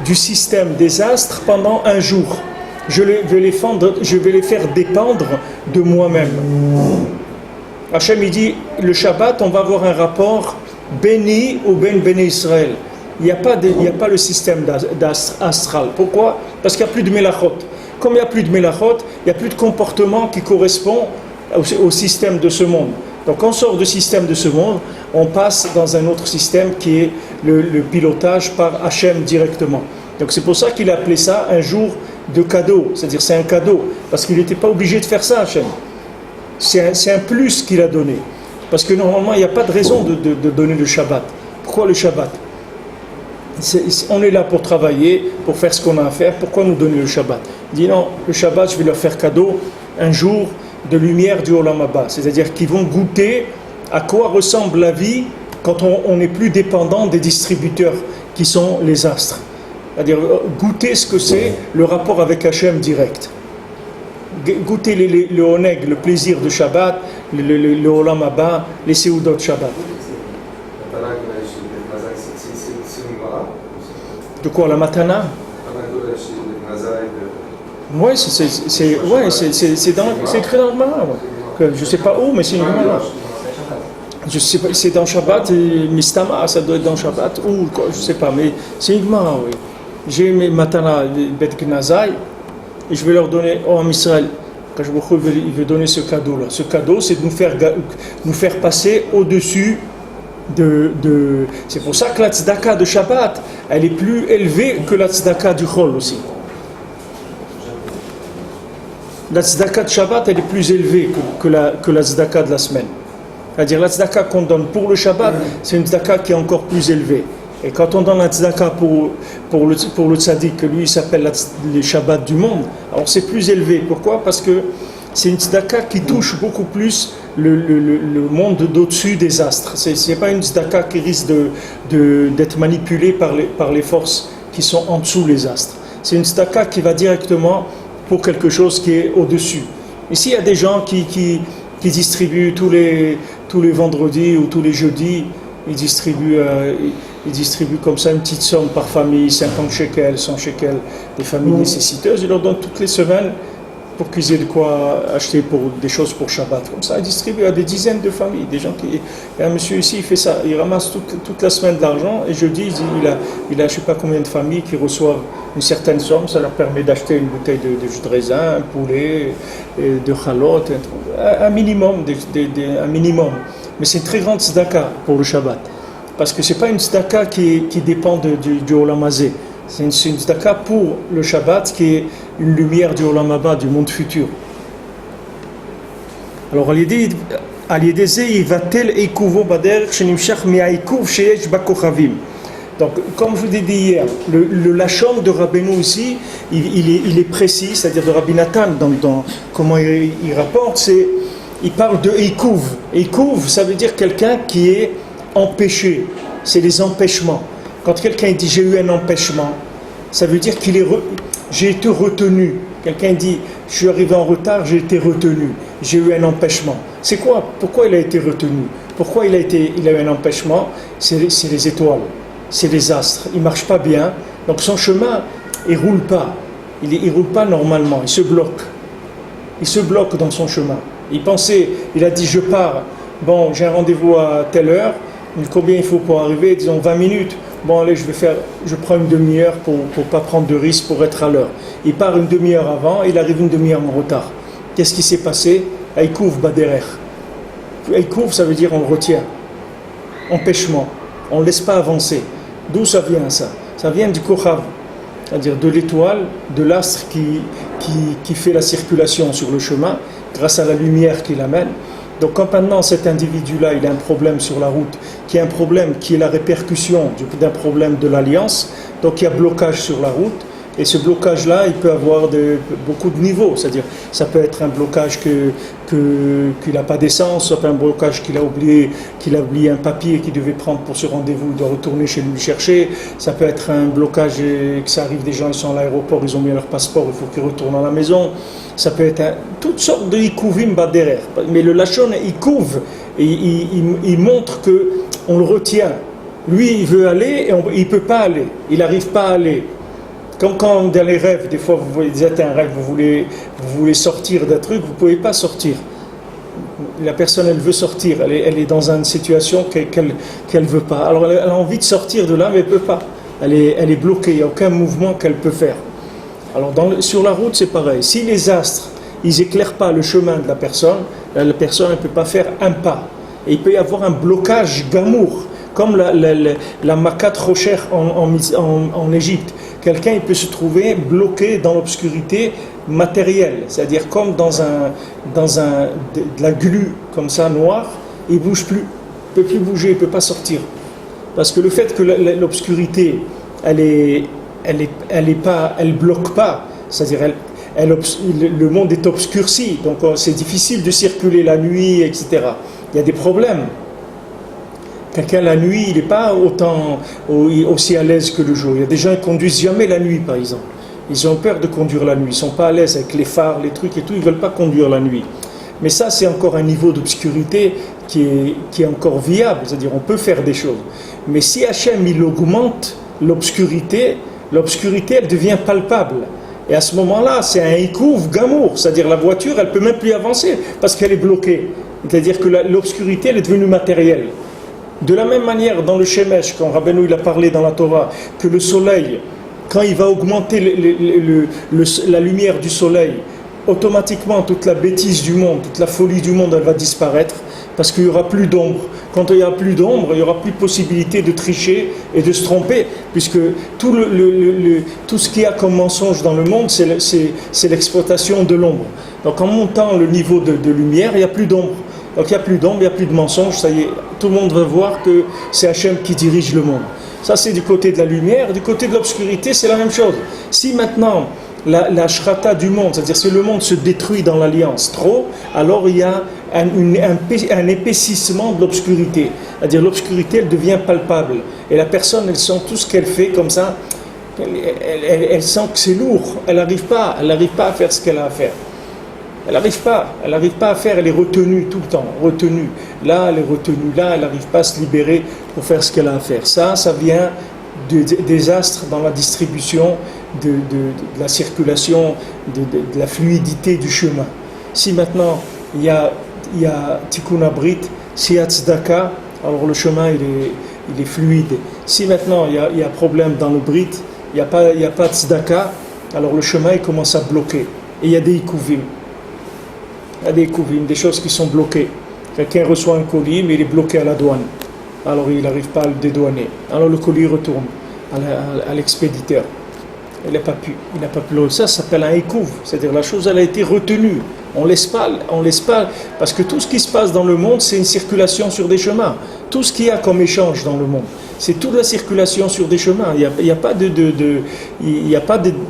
du système des astres pendant un jour. Je vais les faire dépendre de moi-même. Hachem il dit, le Shabbat, on va avoir un rapport béni ou béni Israël. Il n'y a pas le système astral. Pourquoi? Parce qu'il n'y a plus de melachot. Comme il n'y a plus de melachot, il n'y a plus de comportement qui correspond au système de ce monde. Donc on sort du système de ce monde, on passe dans un autre système qui est le pilotage par Hachem directement. Donc c'est pour ça qu'il a appelé ça un jour de cadeau. C'est-à-dire c'est un cadeau, parce qu'il n'était pas obligé de faire ça, Hachem. C'est un plus qu'il a donné. Parce que normalement, il n'y a pas de raison de donner le Shabbat. Pourquoi le Shabbat? On est là pour travailler, pour faire ce qu'on a à faire. Pourquoi nous donner le Shabbat? Il dit non, le Shabbat, je vais leur faire cadeau un jour de lumière du Olam Haba. C'est-à-dire qu'ils vont goûter à quoi ressemble la vie quand on n'est plus dépendant des distributeurs qui sont les astres. C'est-à-dire goûter ce que c'est le rapport avec Hachem direct. Goûter le oneg, le plaisir de Shabbat, le Olam Haba, les Seudot Shabbat. De quoi, la matana? Oui, c'est écrit dans le Gemara. Je ne sais pas où, mais c'est une Gemara. Je sais pas, c'est dans Shabbat, Mistama, ça doit être dans Shabbat, ou quoi, je sais pas, mais c'est une Gemara, oui. J'ai mes matana, Bet Gnazai, et je vais leur donner, oh, en Israël, quand il veut donner ce cadeau-là. Ce cadeau, c'est de nous faire passer au-dessus c'est pour ça que la tzedaka de Shabbat, elle est plus élevée que la tzedaka du Chol aussi. La tzedaka de Shabbat, elle est plus élevée que la tzedaka de la semaine. C'est-à-dire la tzedaka qu'on donne pour le Shabbat, c'est une tzedaka qui est encore plus élevée. Et quand on donne la tzedaka pour le tzaddik, que lui il s'appelle les Shabbat du monde, alors c'est plus élevé. Pourquoi ? Parce que c'est une tzedaka qui touche beaucoup plus le monde d'au-dessus des astres. Ce n'est pas une tzedaka qui risque d'être manipulée par les forces qui sont en dessous les astres. C'est une tzedaka qui va directement pour quelque chose qui est au-dessus. Ici, il y a des gens qui distribuent tous les vendredis ou tous les jeudis, ils distribuent comme ça une petite somme par famille, 50 shekels, 100 shekels, des familles nécessiteuses. Ils leur donnent toutes les semaines pour qu'ils aient de quoi acheter des choses pour Shabbat. Comme ça, ils distribuent à des dizaines de familles. Des gens il y a un monsieur ici, il fait ça. Il ramasse toute la semaine de l'argent et jeudi, il a je ne sais pas combien de familles qui reçoivent une certaine somme. Ça leur permet d'acheter une bouteille de jus de raisin, un poulet, de chalot, un minimum. Un minimum. Mais c'est une très grande tzedaka pour le Shabbat. Parce que ce n'est pas une tzedaka qui dépend du Olam Hazé. C'est une tzedaka pour le Shabbat qui est une lumière du Olam Haba, du monde futur. Alors, donc, comme je vous ai dit hier, le lachon de Rabbeinu aussi, il est précis, c'est-à-dire de Rabbi Nathan, dans comment il rapporte, il parle de Eikouv. Eikouv, ça veut dire quelqu'un qui est empêché. C'est les empêchements. Quand quelqu'un dit j'ai eu un empêchement, ça veut dire j'ai été retenu. Quelqu'un dit je suis arrivé en retard, j'ai été retenu. J'ai eu un empêchement. C'est quoi ? Pourquoi il a été retenu ? Pourquoi il a eu un empêchement ? C'est les étoiles, c'est les astres. Il ne marche pas bien. Donc son chemin, il ne roule pas. Il roule pas normalement, il se bloque. Il se bloque dans son chemin. Il a dit je pars, bon j'ai un rendez-vous à telle heure, combien il faut pour arriver, disons 20 minutes, bon allez je prends une demi-heure pour ne pas prendre de risque pour être à l'heure. Il part une demi-heure avant, il arrive une demi-heure en retard. Qu'est-ce qui s'est passé ? Aïkouf baderer. Aïkouf ça veut dire on le retient, empêchement, on ne laisse pas avancer. D'où ça vient ça ? Ça vient du Kochav, c'est-à-dire de l'étoile, de l'astre qui fait la circulation sur le chemin, grâce à la lumière qu'il amène. Donc quand maintenant cet individu-là, il a un problème sur la route, qui est un problème qui est la répercussion d'un problème de l'alliance, donc il y a blocage sur la route, et ce blocage-là, il peut avoir beaucoup de niveaux, c'est-à-dire ça peut être un blocage qu'il n'a pas d'essence, ça peut être un blocage qu'il a oublié un papier qu'il devait prendre pour ce rendez-vous, il doit retourner chez lui chercher, ça peut être un blocage que ça arrive, des gens ils sont à l'aéroport, ils ont mis leur passeport, il faut qu'ils retournent à la maison, ça peut être toutes sortes de ikouvim baderer, mais le lachon ikouv, il montre qu'on le retient, lui il veut aller et il ne peut pas aller, il n'arrive pas à aller. Comme quand dans les rêves, des fois vous êtes un rêve, vous voulez sortir d'un truc, vous ne pouvez pas sortir. La personne, elle veut sortir, elle est dans une situation qu'elle ne veut pas. Alors elle a envie de sortir de là, mais elle ne peut pas. Elle est bloquée, il n'y a aucun mouvement qu'elle peut faire. Alors sur la route, c'est pareil. Si les astres, ils n'éclairent pas le chemin de la personne ne peut pas faire un pas. Et il peut y avoir un blocage gamour, comme la Makat Rocher en Égypte. Quelqu'un il peut se trouver bloqué dans l'obscurité matérielle, c'est-à-dire comme dans de la glu comme ça noire, il ne bouge plus, il ne peut plus bouger, il ne peut pas sortir. Parce que le fait que l'obscurité, elle bloque pas, c'est-à-dire le monde est obscurci, donc c'est difficile de circuler la nuit, etc. Il y a des problèmes. Quelqu'un la nuit, il n'est pas aussi à l'aise que le jour. Il y a des gens qui ne conduisent jamais la nuit, par exemple. Ils ont peur de conduire la nuit. Ils ne sont pas à l'aise avec les phares, les trucs et tout. Ils ne veulent pas conduire la nuit. Mais ça, c'est encore un niveau d'obscurité qui est encore viable. C'est-à-dire, on peut faire des choses. Mais si Hachem, il augmente l'obscurité, elle devient palpable. Et à ce moment-là, c'est un ikouf gamour. C'est-à-dire, la voiture, elle ne peut même plus avancer parce qu'elle est bloquée. C'est-à-dire que l'obscurité, elle est devenue matérielle. De la même manière, dans le Shemesh, quand Rabbeinu il a parlé dans la Torah, que le soleil, quand il va augmenter la lumière du soleil, automatiquement toute la bêtise du monde, toute la folie du monde, elle va disparaître, parce qu'il n'y aura plus d'ombre. Quand il n'y a plus d'ombre, il n'y aura plus de possibilité de tricher et de se tromper, puisque tout ce qu'il y a comme mensonge dans le monde, c'est l'exploitation de l'ombre. Donc en montant le niveau de lumière, il n'y a plus d'ombre. Donc il n'y a plus d'ombre, il n'y a plus de mensonge, ça y est, tout le monde va voir que c'est Hachem qui dirige le monde. Ça c'est du côté de la lumière. Du côté de l'obscurité, c'est la même chose. Si maintenant la shrata du monde, c'est-à-dire si le monde se détruit dans l'alliance trop, alors il y a un épaississement de l'obscurité. C'est-à-dire l'obscurité, elle devient palpable. Et la personne, elle sent tout ce qu'elle fait comme ça, elle sent que c'est lourd. Elle n'arrive pas à faire ce qu'elle a à faire. Elle n'arrive pas à faire, elle est retenue tout le temps, retenue. Là, elle est retenue, là, elle n'arrive pas à se libérer pour faire ce qu'elle a à faire. Ça vient de désastre dans la distribution de la circulation, de la fluidité du chemin. Si maintenant il y a Tikkun Abrit, s'il y a Tzedaka, alors le chemin il est fluide. Si maintenant il y a problème dans le Brit, il n'y a pas Tzedaka, alors le chemin il commence à bloquer. Et il y a des Ikuvim. Il y a des Ikuvim, des choses qui sont bloquées. Quelqu'un reçoit un colis, mais il est bloqué à la douane. Alors il n'arrive pas à le dédouaner. Alors le colis retourne à l'expéditeur. Il n'a pas pu ça s'appelle un écouve, c'est-à-dire la chose elle a été retenue. On laisse pas, parce que tout ce qui se passe dans le monde, c'est une circulation sur des chemins. Tout ce qu'il y a comme échange dans le monde, c'est toute la circulation sur des chemins. Il n'y a pas de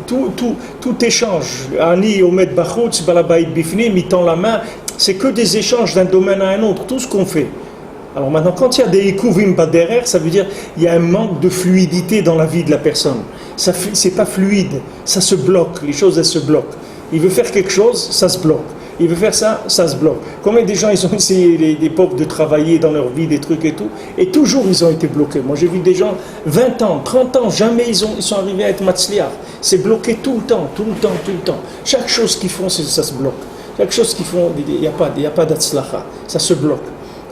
tout échange. Ani omed bachutz balabait bifnim, il tend la main. C'est que des échanges d'un domaine à un autre. Tout ce qu'on fait. Alors maintenant, quand il y a des ikuvim derrière, ça veut dire qu'il y a un manque de fluidité dans la vie de la personne. C'est pas fluide, ça se bloque, les choses elles se bloquent. Il veut faire quelque chose, ça se bloque. Il veut faire ça, ça se bloque. Combien des gens ils ont essayé, des pauvres, de travailler dans leur vie, des trucs et tout, et toujours ils ont été bloqués. Moi j'ai vu des gens, 20 ans, 30 ans, jamais ils sont arrivés à être matzliar. C'est bloqué tout le temps. Chaque chose qu'ils font, ça se bloque. Chaque chose qu'ils font, il n'y a pas d'atzlacha, ça se bloque.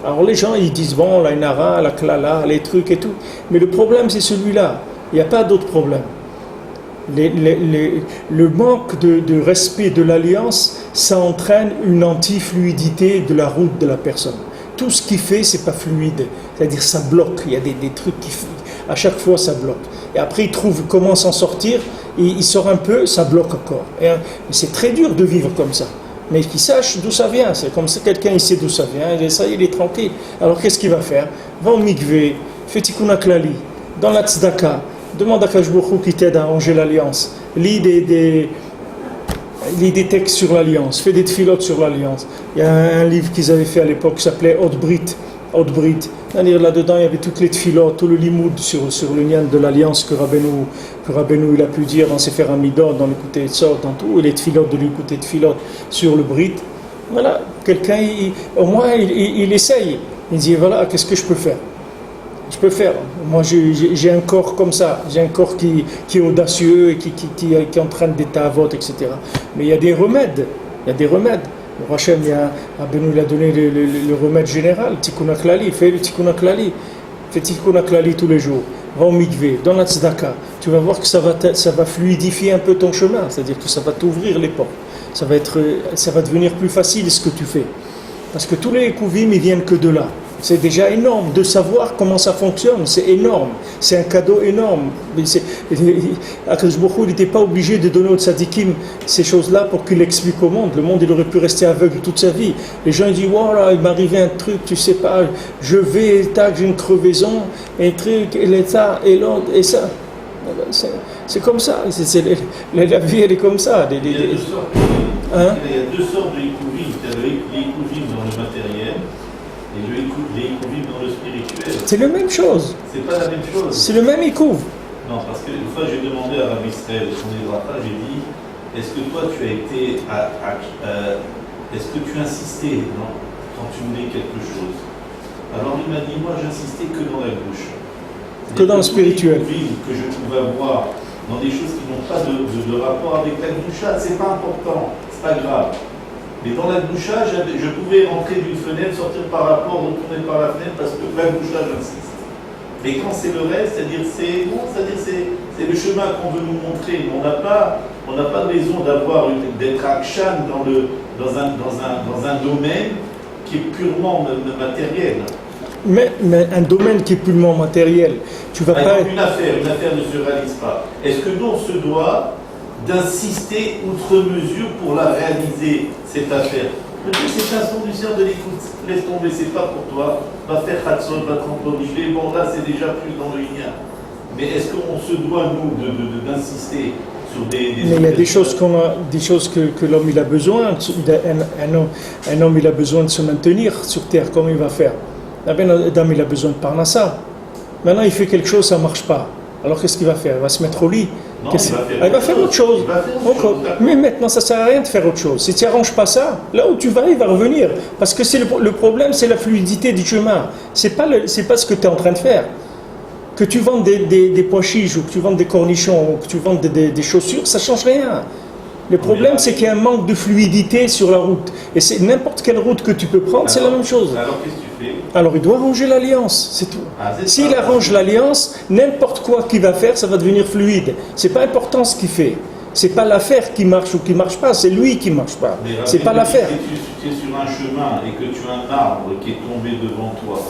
Alors les gens ils disent bon, la inara, la klala, les trucs et tout, mais le problème c'est celui-là, il n'y a pas d'autre problème. Le manque de respect de l'alliance, ça entraîne une anti-fluidité de la route de la personne. Tout ce qu'il fait, c'est pas fluide, c'est-à-dire ça bloque, il y a des trucs qui, à chaque fois ça bloque. Et après il trouve comment s'en sortir, et il sort un peu, ça bloque encore. Et c'est très dur de vivre comme ça. Mais qu'il sache d'où ça vient, c'est comme si quelqu'un il sait d'où ça vient, et ça il est tranquille. Alors qu'est-ce qu'il va faire? Va au mikvé, fait tikkun klali, dans la tzedaka, demande à Kadosh Baruch Hu qui t'aide à ranger l'alliance, lis des textes sur l'alliance, fais des tfilotes sur l'alliance. Il y a un livre qu'ils avaient fait à l'époque qui s'appelait Haute Brit. C'est-à-dire là-dedans il y avait toutes les tfilotes, tout le limoud sur le lien de l'alliance que Rabbeinu il a pu dire dans Sefer Hamidot, dans l'écouté de Sot, dans tout, et les tfilotes de l'écouté de tfilotes sur le Brit. Voilà, quelqu'un au moins il essaye. Il dit voilà, qu'est-ce que je peux faire? Moi j'ai un corps comme ça, j'ai un corps qui est audacieux et qui entraîne des ta'avot, etc. Mais il y a des remèdes. Le Hachem, Rabbeinu il a donné le remède général, Tikkun Klali, fais le Tikkun Klali. Fais Tikkun Klali tous les jours. Va au mikvé, dans la tzedaka. Tu vas voir que ça va fluidifier un peu ton chemin, c'est-à-dire que ça va t'ouvrir les portes. Ça va devenir plus facile ce que tu fais. Parce que tous les kouvim, ils viennent que de là. C'est déjà énorme de savoir comment ça fonctionne, c'est énorme, c'est un cadeau énorme. Akadosh Baruch Hu, il n'était pas obligé de donner aux tzadikim ces choses-là pour qu'il explique au monde. Le monde, il aurait pu rester aveugle toute sa vie. Les gens ils disent voilà, il m'est arrivé un truc, tu sais pas, je vais, tac, j'ai une crevaison, un truc, et ça, et l'autre, et ça. C'est comme ça, la vie elle est comme ça. Il y a deux sortes, il y a deux sortes de ikouvim. Il y a les ikouvim dans le matériel et les ikouvim dans le spirituel. C'est la même chose. C'est pas la même chose. C'est le même ikouv. Non, parce qu'une fois j'ai demandé à Rabbi Israël son hydratage, j'ai dit est-ce que toi tu as été est-ce que tu insistais quand tu voulais quelque chose? Alors il m'a dit moi j'insistais que dans la bouche. Que dans le spirituel. Que je pouvais avoir dans des choses qui n'ont pas de rapport avec la doucha, c'est pas important, c'est pas grave. Mais dans la gdoucha, je pouvais rentrer d'une fenêtre, sortir par la porte, retourner par la fenêtre parce que la gdoucha, j'insiste. Mais quand c'est le reste, c'est-à-dire c'est le chemin qu'on veut nous montrer. On n'a pas de raison d'être akshan dans un domaine qui est purement matériel. Mais un domaine qui est purement matériel, tu vas pas... Une affaire ne se réalise pas. Est-ce que nous, on se doit d'insister outre mesure pour la réaliser, cette affaire? Peut-être c'est un son du ciel de l'écoute, laisse tomber, c'est pas pour toi, va faire Khatson, va te rencontrer, bon là c'est déjà plus dans le lien. Mais est-ce qu'on se doit, nous, d'insister sur des mais il y a des choses que l'homme il a besoin, un homme il a besoin de se maintenir sur terre, comment il va faire? Adam il a besoin de Parnassa. Maintenant il fait quelque chose, ça ne marche pas. Alors qu'est-ce qu'il va faire? Il va se mettre au lit. Non, il va faire autre chose. Mais maintenant ça ne sert à rien de faire autre chose. Si tu n'arranges pas ça, là où tu vas, il va revenir. Parce que le problème, c'est la fluidité du chemin. C'est pas ce que tu es en train de faire. Que tu vendes des pois chiches ou que tu vendes des cornichons ou que tu vendes des chaussures, ça ne change rien. Le problème, c'est qu'il y a un manque de fluidité sur la route. Et c'est n'importe quelle route que tu peux prendre, c'est la même chose. Alors qu'est-ce que tu fais? Alors il doit arranger l'alliance, c'est tout. S'il arrange l'alliance, n'importe quoi qu'il va faire, ça va devenir fluide. C'est pas important ce qu'il fait. C'est pas l'affaire qui marche ou qui marche pas, c'est lui qui marche pas. C'est pas l'affaire. Si tu es sur un chemin et que tu as un arbre qui est tombé devant toi,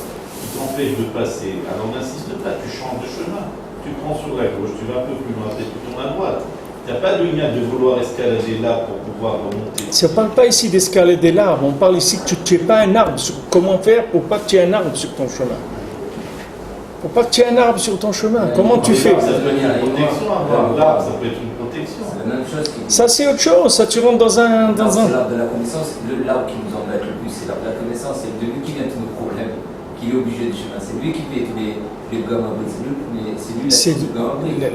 qui t'empêche de passer, alors n'insiste pas, tu changes de chemin. Tu prends sur la gauche, tu vas un peu plus loin, peut-être tu tournes à droite. Il n'y a pas de lien de vouloir escalader là pour pouvoir remonter. On ne parle pas ici d'escalader l'arbre, on parle ici que tu n'aies pas un arbre. Comment faire pour pas que tu aies un arbre sur ton chemin? Pour pas que tu aies un arbre sur ton chemin, comment tu fais? Ça peut être une protection, l'arbre, ça peut être une protection. C'est la même chose. Ça c'est autre chose, ça tu rentres dans un... C'est l'arbre de la connaissance, l'arbre qui nous embête le plus, c'est l'arbre de la connaissance, c'est de lui qui vient tous nos problèmes, qui est obligé du chemin. C'est lui qui fait tous les gamins, c'est lui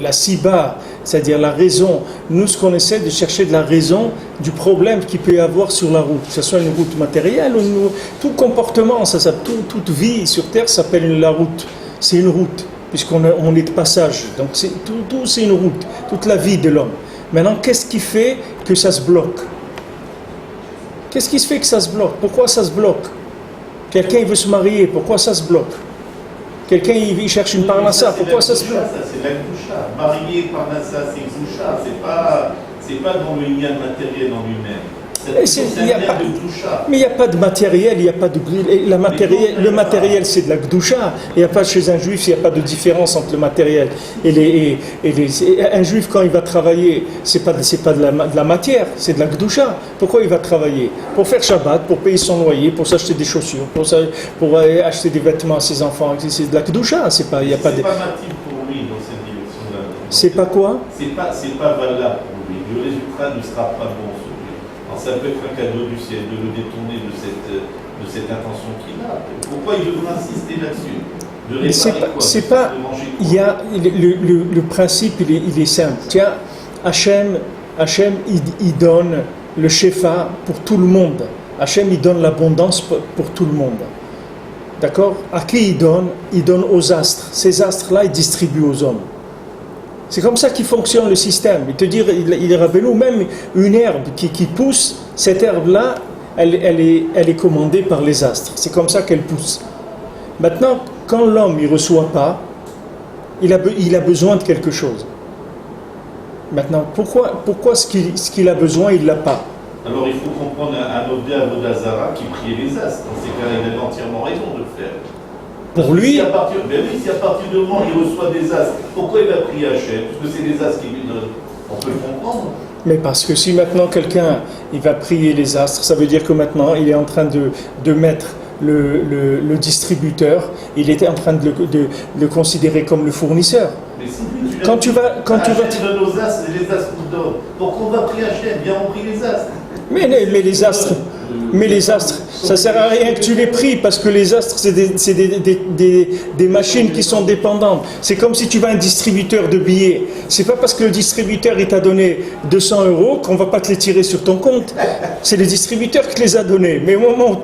la siba, c'est-à-dire la raison. Nous, ce qu'on essaie de chercher de la raison du problème qu'il peut y avoir sur la route, que ce soit une route matérielle ou tout comportement, toute vie sur Terre s'appelle la route. C'est une route, puisqu'on est de passage. Donc tout c'est une route, toute la vie de l'homme. Maintenant, qu'est-ce qui fait que ça se bloque? Qu'est-ce qui se fait que ça se bloque? Pourquoi ça se bloque? Quelqu'un veut se marier, pourquoi ça se bloque? Quelqu'un il cherche une parnassa, pourquoi ça se bloque? C'est la gdoucha. Marié parnassa, c'est gdoucha. C'est pas dans le lien matériel en lui-même. Mais il n'y a pas de matériel, il n'y a pas de le matériel c'est de la gdoucha. Il n'y a pas chez un juif, il n'y a pas de différence entre le matériel et un juif quand il va travailler, c'est pas de la matière, c'est de la gdoucha. Pourquoi il va travailler? Pour faire Shabbat, pour payer son loyer, pour s'acheter des chaussures, pour acheter des vêtements à ses enfants. C'est de la gdoucha, il y a pas de... C'est pas natif pour lui dans cette direction-là. C'est pas quoi? C'est pas valable pour lui. Le résultat ne sera pas bon. Alors ça peut être un cadeau du ciel de le détourner de cette intention qu'il a. Pourquoi il devrait insister là-dessus? De réparer quoi? C'est pas. Il y a le principe, il est simple. Tiens, Hachem, il donne le shefa pour tout le monde. Hachem, il donne l'abondance pour tout le monde. D'accord? À qui il donne? Il donne aux astres. Ces astres-là, il distribue aux hommes. C'est comme ça qu'il fonctionne le système. Il te dit, il rappelle nous même une herbe qui pousse, cette herbe-là, elle est commandée par les astres. C'est comme ça qu'elle pousse. Maintenant, quand l'homme ne reçoit pas, il a besoin de quelque chose. Maintenant, pourquoi ce qu'il a besoin, il ne l'a pas? Alors il faut comprendre un objet à Vodazara qui priait les astres. Dans ces cas-là, il avait entièrement raison de le faire. Pour lui, si à partir du moment où il reçoit des astres, pourquoi il va prier Hachem? Parce que c'est les astres qui lui donnent. On peut le comprendre. Mais parce que si maintenant quelqu'un il va prier les astres, ça veut dire que maintenant il est en train de mettre le distributeur, il était en train de le considérer comme le fournisseur. Mais si lui, quand tu vas donne aux astres, c'est les astres nous donnent. Pourquoi on va prier Hachem? Bien on prie les astres. Mais les astres, Ça sert à rien que tu les pries parce que les astres, c'est des machines qui sont dépendantes. C'est comme si tu vas à un distributeur de billets. C'est pas parce que le distributeur il t'a donné 200 € qu'on va pas te les tirer sur ton compte. C'est le distributeur qui te les a donnés. Mais au moment où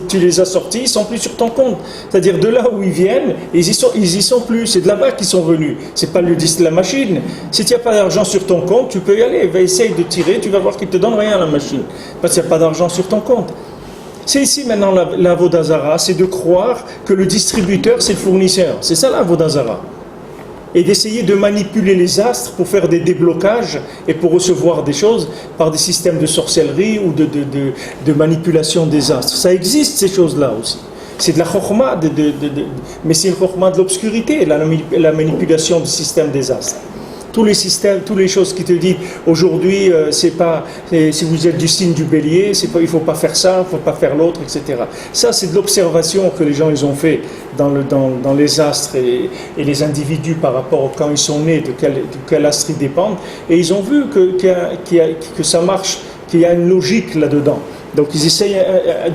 tu les as sortis, ils sont plus sur ton compte. C'est-à-dire de là où ils viennent, ils y sont plus. C'est de là-bas qu'ils sont venus. C'est pas la machine. Si tu n'as pas d'argent sur ton compte, tu peux y aller. Va essayer de tirer, tu vas voir qu'il te donne rien la machine. Parce qu'il n'y a pas d'argent sur ton compte. C'est ici maintenant la Vodazara, c'est de croire que le distributeur c'est le fournisseur. C'est ça la Vodazara. Et d'essayer de manipuler les astres pour faire des déblocages et pour recevoir des choses par des systèmes de sorcellerie ou de manipulation des astres. Ça existe ces choses-là aussi. C'est de la chokhma, mais c'est une chokhma de l'obscurité, la manipulation du système des astres. Tous les systèmes, toutes les choses qui te disent aujourd'hui, si vous êtes du signe du bélier, il ne faut pas faire ça, il ne faut pas faire l'autre, etc. Ça, c'est de l'observation que les gens ils ont fait dans les astres et les individus par rapport à quand ils sont nés, de quel astre ils dépendent. Et ils ont vu que ça marche, qu'il y a une logique là-dedans. Donc ils essayent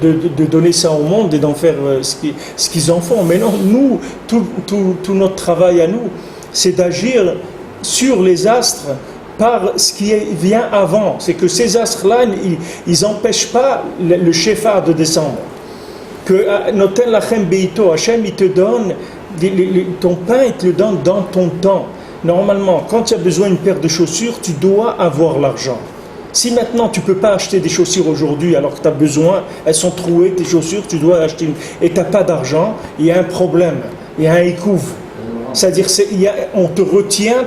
de donner ça au monde et d'en faire ce qu'ils en font. Mais non, nous, tout notre travail à nous, c'est d'agir sur les astres par ce qui vient avant. C'est que ces astres-là, ils n'empêchent pas le shofar de descendre. Que Noten Lachem Beito, Hachem, il te donne ton pain, il te le donne dans ton temps. Normalement, quand tu as besoin d'une paire de chaussures, tu dois avoir l'argent. Si maintenant tu ne peux pas acheter des chaussures aujourd'hui alors que tu as besoin, elles sont trouées, tes chaussures, tu dois acheter une, et tu n'as pas d'argent, il y a un problème, il y a un écouve. C'est-à-dire on te retient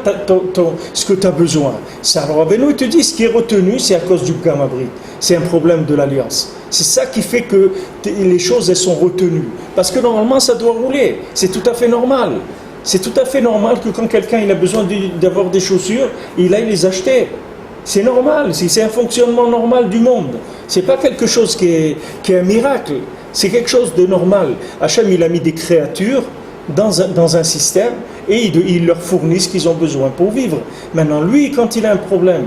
ce que tu as besoin. Alors Rabbeinu te dit, ce qui est retenu, c'est à cause du Gamabrit. C'est un problème de l'alliance. C'est ça qui fait que les choses, elles sont retenues. Parce que normalement, ça doit rouler. C'est tout à fait normal. C'est tout à fait normal que quand quelqu'un il a besoin d'avoir des chaussures, il aille les acheter. C'est normal. C'est un fonctionnement normal du monde. C'est pas quelque chose qui est un miracle. C'est quelque chose de normal. Hachem, il a mis des créatures dans un système et il leur fournit ce qu'ils ont besoin pour vivre. Maintenant, lui, quand il a un problème,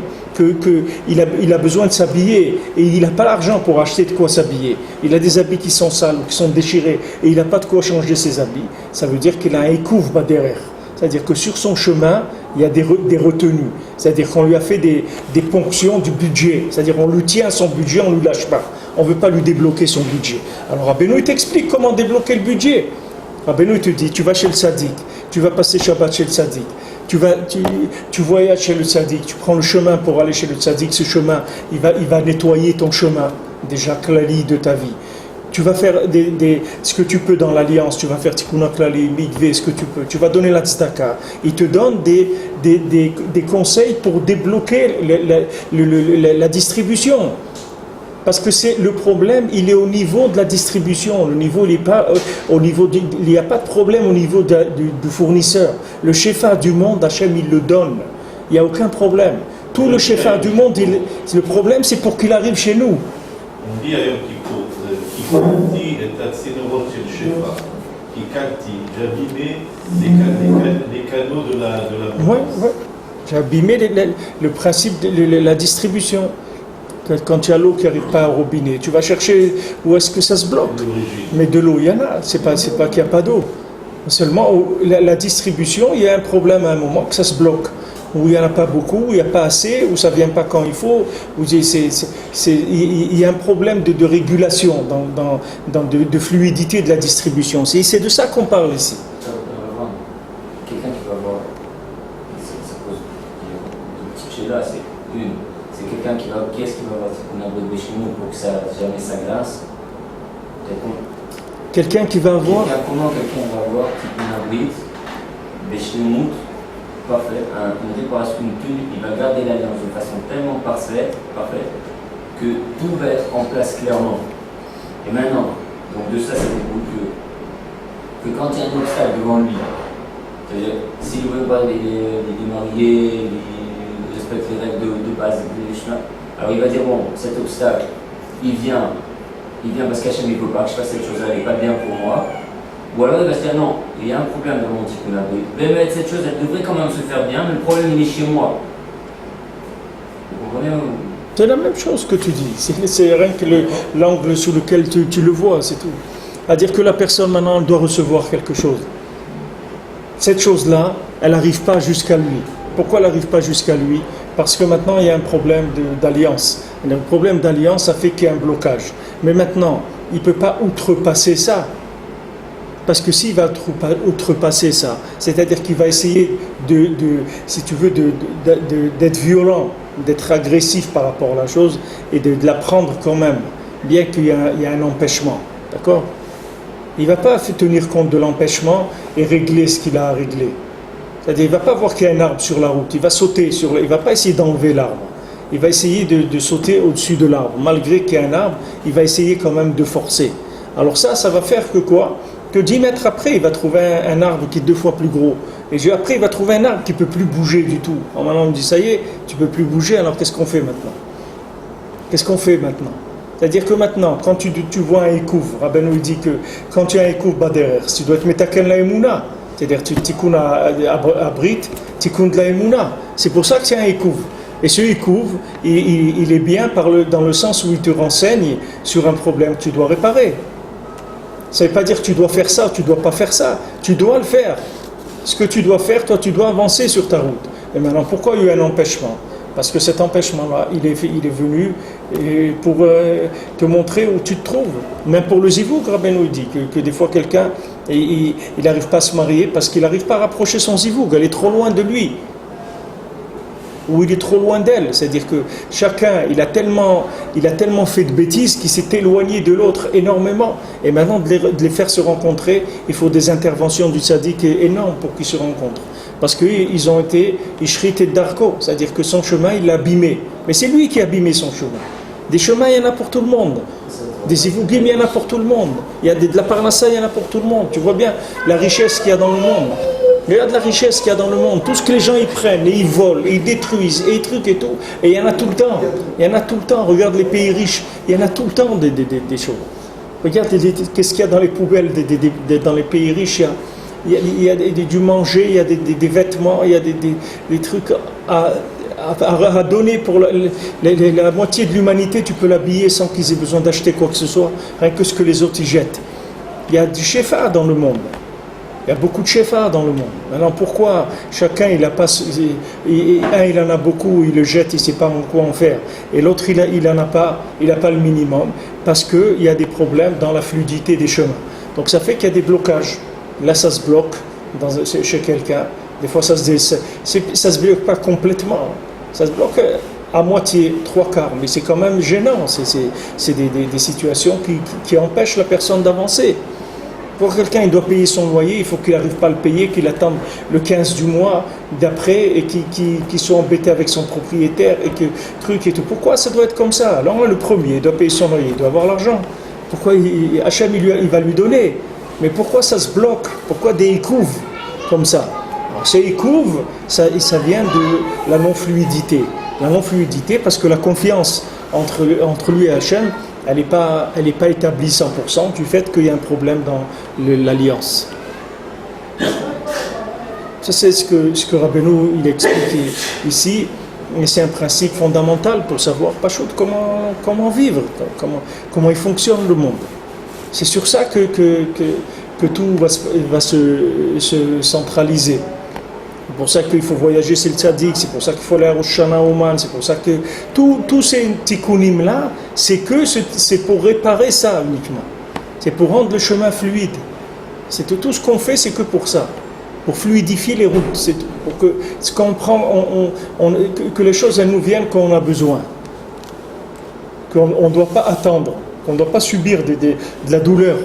il a besoin de s'habiller et il n'a pas l'argent pour acheter de quoi s'habiller, il a des habits qui sont sales ou qui sont déchirés et il n'a pas de quoi changer ses habits, ça veut dire qu'il a un écouvre derrière. C'est-à-dire que sur son chemin, il y a des retenues. C'est-à-dire qu'on lui a fait des ponctions du budget. C'est-à-dire qu'on lui tient son budget, on ne lui lâche pas. On ne veut pas lui débloquer son budget. Alors Rabbeinu, il t'explique comment débloquer le budget. Rabbeinu, il te dit, tu vas chez le tzaddik, tu vas passer Shabbat chez le tzaddik, tu voyages chez le tzaddik, tu prends le chemin pour aller chez le tzaddik, ce chemin, il va nettoyer ton chemin, déjà klali de ta vie. Tu vas faire ce que tu peux dans l'alliance, tu vas faire tikkun klali, mikvé, ce que tu peux, tu vas donner la tzedaka. Il te donne des conseils pour débloquer la distribution. Parce que le problème, il est au niveau de la distribution. Le niveau, il n'y a pas de problème au niveau du fournisseur. Le shofar du monde, Hachem, il le donne. Il n'y a aucun problème. Tout le shofar du monde, le problème, c'est pour qu'il arrive chez nous. On dit à Yom Kippour, Kippourti et Tatsenovot chez le shofar, Kikalti, j'ai abîmé les canaux de la Oui, oui. J'ai abîmé le principe de la distribution. Quand tu as l'eau qui n'arrive pas au robinet, tu vas chercher où est-ce que ça se bloque. Mais de l'eau, il y en a. C'est pas qu'il n'y a pas d'eau. Seulement, la distribution, il y a un problème à un moment que ça se bloque. Où il n'y en a pas beaucoup, où il n'y a pas assez, où ça ne vient pas quand il faut. Il y a un problème de régulation, de fluidité de la distribution. C'est de ça qu'on parle ici. Quelqu'un qui va voir, ça pose deux petites choses là, c'est quelqu'un qui est-ce qui va voir qu'on a besoin de chez nous pour que jamais ça glace. Quelqu'un qui va avoir. Comment quelqu'un va avoir un abri, des chemins, parfait, une décoration, une tenue, il va garder l'alliance de façon tellement parfaite que tout va être en place clairement. Et maintenant, donc de ça découle que quand il y a un obstacle devant lui, c'est-à-dire s'il veut pas les démarier, respecte les règles de base des chemins. Alors il va dire bon, cet obstacle, il vient parce qu'Hachem ne veut pas que je fasse cette chose-là, elle n'est pas bien pour moi. Ou alors il va se dire non, il y a un problème dans mon tikkun abri. Mais cette chose, elle devrait quand même se faire bien, mais le problème il est chez moi. Vous comprenez? C'est la même chose que tu dis. C'est rien que l'angle sous lequel tu le vois, c'est tout. C'est-à-dire que la personne maintenant doit recevoir quelque chose. Cette chose-là, elle n'arrive pas jusqu'à lui. Pourquoi elle n'arrive pas jusqu'à lui? Parce que maintenant il y a un problème d'alliance. Le problème d'alliance, ça fait qu'il y a un blocage. Mais maintenant, il ne peut pas outrepasser ça. Parce que s'il va outrepasser ça, c'est-à-dire qu'il va essayer si tu veux, d'être violent, d'être agressif par rapport à la chose et de la prendre quand même, bien qu'il y a un empêchement. D'accord? Il ne va pas tenir compte de l'empêchement et régler ce qu'il a à régler. C'est-à-dire, il ne va pas voir qu'il y a un arbre sur la route, il va sauter il ne va pas essayer d'enlever l'arbre. Il va essayer de sauter au-dessus de l'arbre. Malgré qu'il y a un arbre, il va essayer quand même de forcer. Alors ça va faire que quoi? Que 10 mètres après, il va trouver un arbre qui est 2 fois plus gros. Et après, il va trouver un arbre qui ne peut plus bouger du tout. Alors maintenant, on dit, ça y est, tu ne peux plus bouger, alors qu'est-ce qu'on fait maintenant? Qu'est-ce qu'on fait maintenant? C'est-à-dire que maintenant, quand tu vois un écouvre, Rabbeinu dit que quand tu as un écouvre derrière, tu dois te mettre à Ken la Emouna. C'est-à-dire tu tikun à Brit, tikun de la Emouna. C'est pour ça que c'est un écouvre. Et ce écouvre, il est bien dans le sens où il te renseigne sur un problème que tu dois réparer. Ça ne veut pas dire que tu dois faire ça, tu ne dois pas faire ça. Tu dois le faire. Ce que tu dois faire, toi, tu dois avancer sur ta route. Et maintenant, pourquoi il y a eu un empêchement? Parce que cet empêchement-là, il est venu pour te montrer où tu te trouves. Même pour le zivouk, Rabbeinu dit que des fois quelqu'un, il n'arrive pas à se marier parce qu'il n'arrive pas à rapprocher son zivouk. Elle est trop loin de lui. Ou il est trop loin d'elle. C'est-à-dire que chacun, il a tellement fait de bêtises qu'il s'est éloigné de l'autre énormément. Et maintenant, de les faire se rencontrer, il faut des interventions du tzaddik énormes pour qu'ils se rencontrent. Parce qu'ils ont été ishrit et darko, c'est-à-dire que son chemin, il l'a abîmé. Mais c'est lui qui a abîmé son chemin. Des chemins, il y en a pour tout le monde. Des ivougim, il y en a pour tout le monde. Il y a de la parnassa, il y en a pour tout le monde. Tu vois bien la richesse qu'il y a dans le monde. Regarde la richesse qu'il y a dans le monde. Tout ce que les gens ils prennent, et ils volent, et ils détruisent, et ils trucs et tout. Et il y en a tout le temps. Il y en a tout le temps. Regarde les pays riches. Il y en a tout le temps des choses. Regarde qu'est-ce qu'il y a dans les poubelles dans les pays riches. Il y a du manger, il y a des vêtements, il y a des trucs à donner pour la moitié de l'humanité. Tu peux l'habiller sans qu'ils aient besoin d'acheter quoi que ce soit, rien que ce que les autres y jettent. Il y a du shefa dans le monde. Il y a beaucoup de shefa dans le monde. Alors pourquoi chacun il en a beaucoup, il le jette, il ne sait pas quoi en faire, et l'autre il n'a pas le minimum, parce qu'il y a des problèmes dans la fluidité des chemins. Donc ça fait qu'il y a des blocages. Là, ça se bloque chez quelqu'un. Des fois, ça se bloque pas complètement. Ça se bloque à moitié, 3/4. Mais c'est quand même gênant. C'est des situations qui empêchent la personne d'avancer. Pour quelqu'un, il doit payer son loyer. Il faut qu'il n'arrive pas à le payer, qu'il attende le 15 du mois d'après et qu'il soit embêté avec son propriétaire et que truc et tout. Pourquoi ça doit être comme ça? Alors, le premier, il doit payer son loyer, il doit avoir l'argent. Pourquoi Hachem, il va lui donner? Mais pourquoi ça se bloque? Pourquoi des écouves comme ça? Alors, ces écouves, ça vient de la non-fluidité. La non-fluidité parce que la confiance entre lui et Hachem, elle n'est pas établie 100% du fait qu'il y a un problème dans l'alliance. Ça, c'est ce que Rabbeinu il explique ici. Et c'est un principe fondamental pour savoir, Pachout, comment vivre, comment il fonctionne le monde. C'est sur ça que tout va se centraliser. C'est pour ça qu'il faut voyager, c'est le tzaddik, c'est pour ça qu'il faut aller à Rosh Hashanah Oman, c'est pour ça que tous ces tikkunim-là, c'est pour réparer ça uniquement. C'est pour rendre le chemin fluide. Tout ce qu'on fait, c'est que pour ça. Pour fluidifier les routes. C'est pour que les choses elles nous viennent quand on a besoin. Qu'on ne doit pas attendre. Qu'on ne doit pas subir de la douleur.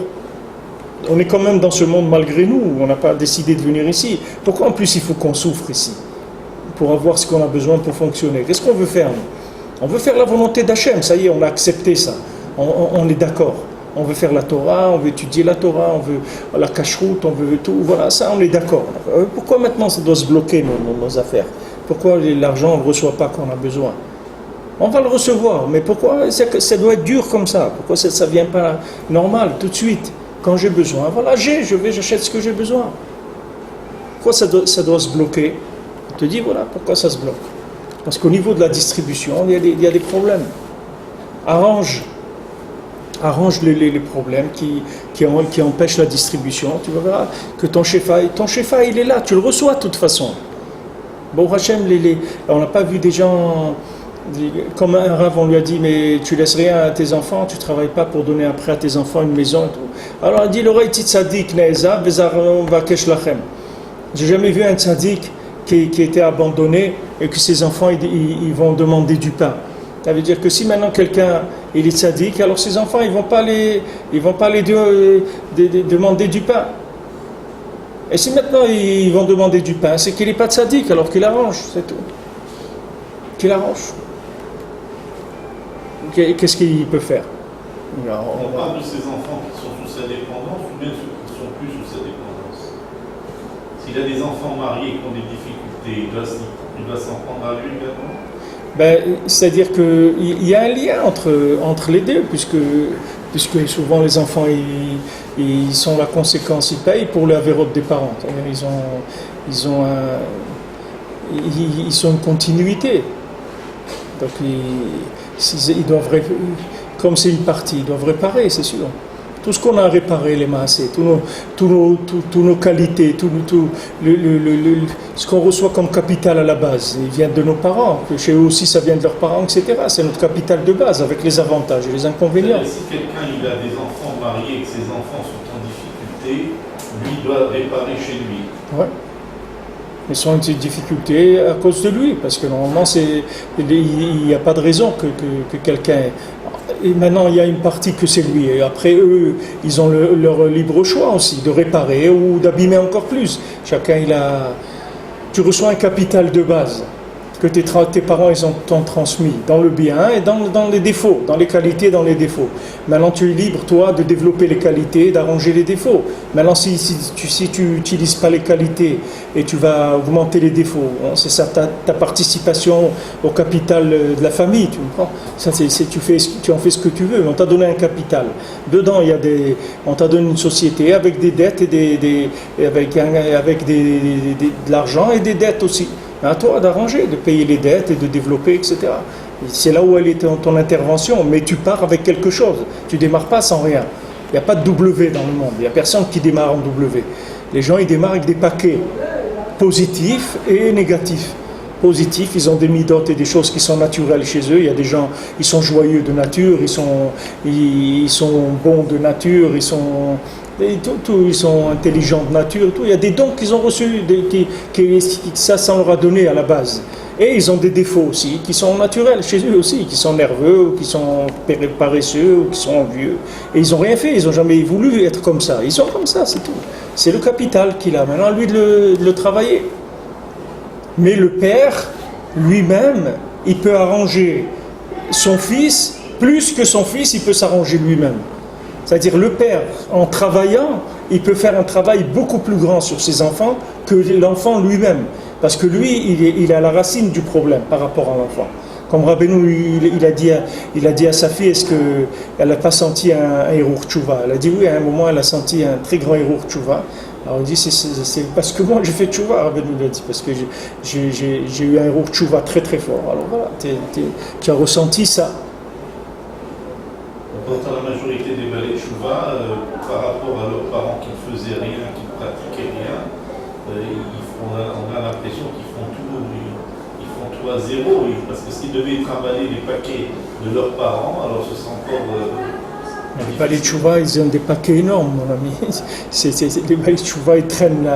On est quand même dans ce monde malgré nous, on n'a pas décidé de venir ici. Pourquoi en plus il faut qu'on souffre ici? Pour avoir ce qu'on a besoin pour fonctionner. Qu'est-ce qu'on veut faire? On veut faire la volonté d'Hachem, ça y est, on a accepté ça. On est d'accord. On veut faire la Torah, on veut étudier la Torah, on veut la cacheroute, on veut tout, voilà, ça on est d'accord. Pourquoi maintenant ça doit se bloquer nos affaires? Pourquoi l'argent on ne le reçoit pas quand on a besoin? On va le recevoir, mais pourquoi ça doit être dur comme ça? Pourquoi ça ne vient pas normal, tout de suite? Quand j'ai besoin, voilà, j'achète ce que j'ai besoin. Pourquoi ça doit se bloquer? Je te dis, voilà, pourquoi ça se bloque. Parce qu'au niveau de la distribution, il y a des problèmes. Arrange les problèmes qui empêchent la distribution. Tu verras que ton shefa, il est là, tu le reçois de toute façon. Bon, Hachem, on n'a pas vu des gens, comme un rav, on lui a dit, mais tu laisses rien à tes enfants, tu ne travailles pas pour donner après à tes enfants une maison et tout. Alors il dit, l'oreille tzadik ne'eza vezar vakesh lachem. J'ai jamais vu un tzadik qui était abandonné et que ses enfants ils vont demander du pain. Ça veut dire que si maintenant quelqu'un il est tzaddik, alors ses enfants ils vont pas les demander du pain. Et si maintenant ils vont demander du pain, c'est qu'il n'est pas tzaddik, alors qu'il arrange, c'est tout. Qu'il arrange. Qu'est-ce qu'il peut faire? On parle de ces enfants qui sont sous sa dépendance ou bien ceux qui ne sont plus sous sa dépendance. S'il a des enfants mariés qui ont des difficultés, il doit s'en prendre à lui également. C'est-à-dire qu'il y a un lien entre les deux, puisque souvent les enfants ils sont la conséquence, ils payent pour la vérote des parents. Ils sont une continuité. Donc ils doivent, comme c'est une partie, ils doivent réparer, c'est sûr. Tout ce qu'on a réparé, les maasés, tous nos qualités, ce qu'on reçoit comme capital à la base, il vient de nos parents, que chez eux aussi ça vient de leurs parents, etc. C'est notre capital de base, avec les avantages et les inconvénients. Si quelqu'un il a des enfants mariés et que ses enfants sont en difficulté, lui doit réparer chez lui. Ouais. Ils sont en difficulté à cause de lui, parce que normalement il n'y a pas de raison que quelqu'un... Et maintenant, il y a une partie que c'est lui. Et après, eux, ils ont leur libre choix aussi, de réparer ou d'abîmer encore plus. Chacun, tu reçois un capital de base que tes parents t'ont transmis, dans le bien et dans les défauts, dans les qualités et dans les défauts. Maintenant, tu es libre, toi, de développer les qualités, d'arranger les défauts. Maintenant, si tu n'utilises pas les qualités et tu vas augmenter les défauts, hein, c'est ça ta participation au capital de la famille, tu comprends? Ça, tu en fais ce que tu veux, on t'a donné un capital. Dedans, on t'a donné une société avec des dettes et avec de l'argent et des dettes aussi. À toi d'arranger, de payer les dettes et de développer, etc. C'est là où elle est ton intervention, mais tu pars avec quelque chose. Tu ne démarres pas sans rien. Il n'y a pas de W dans le monde, il n'y a personne qui démarre en W. Les gens, ils démarrent avec des paquets positifs et négatifs. Positifs, ils ont des midotes et des choses qui sont naturelles chez eux. Il y a des gens, ils sont joyeux de nature, ils sont bons de nature, ils sont intelligents de nature, tout. Il y a des dons qu'ils ont reçus, ça leur a donné à la base. Et ils ont des défauts aussi, qui sont naturels chez eux aussi, qui sont nerveux, ou qui sont paresseux, ou qui sont envieux. Et ils n'ont rien fait, ils n'ont jamais voulu être comme ça. Ils sont comme ça, c'est tout. C'est le capital qu'il a. Maintenant, lui de le travailler. Mais le père, lui-même, il peut arranger son fils, plus que son fils, il peut s'arranger lui-même. C'est-à-dire le père, en travaillant, il peut faire un travail beaucoup plus grand sur ses enfants que l'enfant lui-même. Parce que lui, il est à la racine du problème par rapport à l'enfant. Comme Rabbeinu, il a dit à sa fille, est-ce qu'elle n'a pas senti un Hérour Tchouva? Elle a dit oui, à un moment, elle a senti un très grand Hérour Tchouva. Alors il dit, c'est parce que moi j'ai fait Tchouva, Rabbeinu l'a dit, parce que j'ai eu un Hérour Tchouva très très fort. Alors voilà, tu as ressenti ça. Quant à la majorité des balais Tchouva, par rapport à leurs parents qui ne faisaient rien, qui ne pratiquaient rien, on a l'impression qu'ils font tout à zéro, parce que s'ils devaient travailler les paquets de leurs parents, alors ce serait encore... les balais Tchouva, ils ont des paquets énormes, mon ami. Les balais Tchouva, ils traînent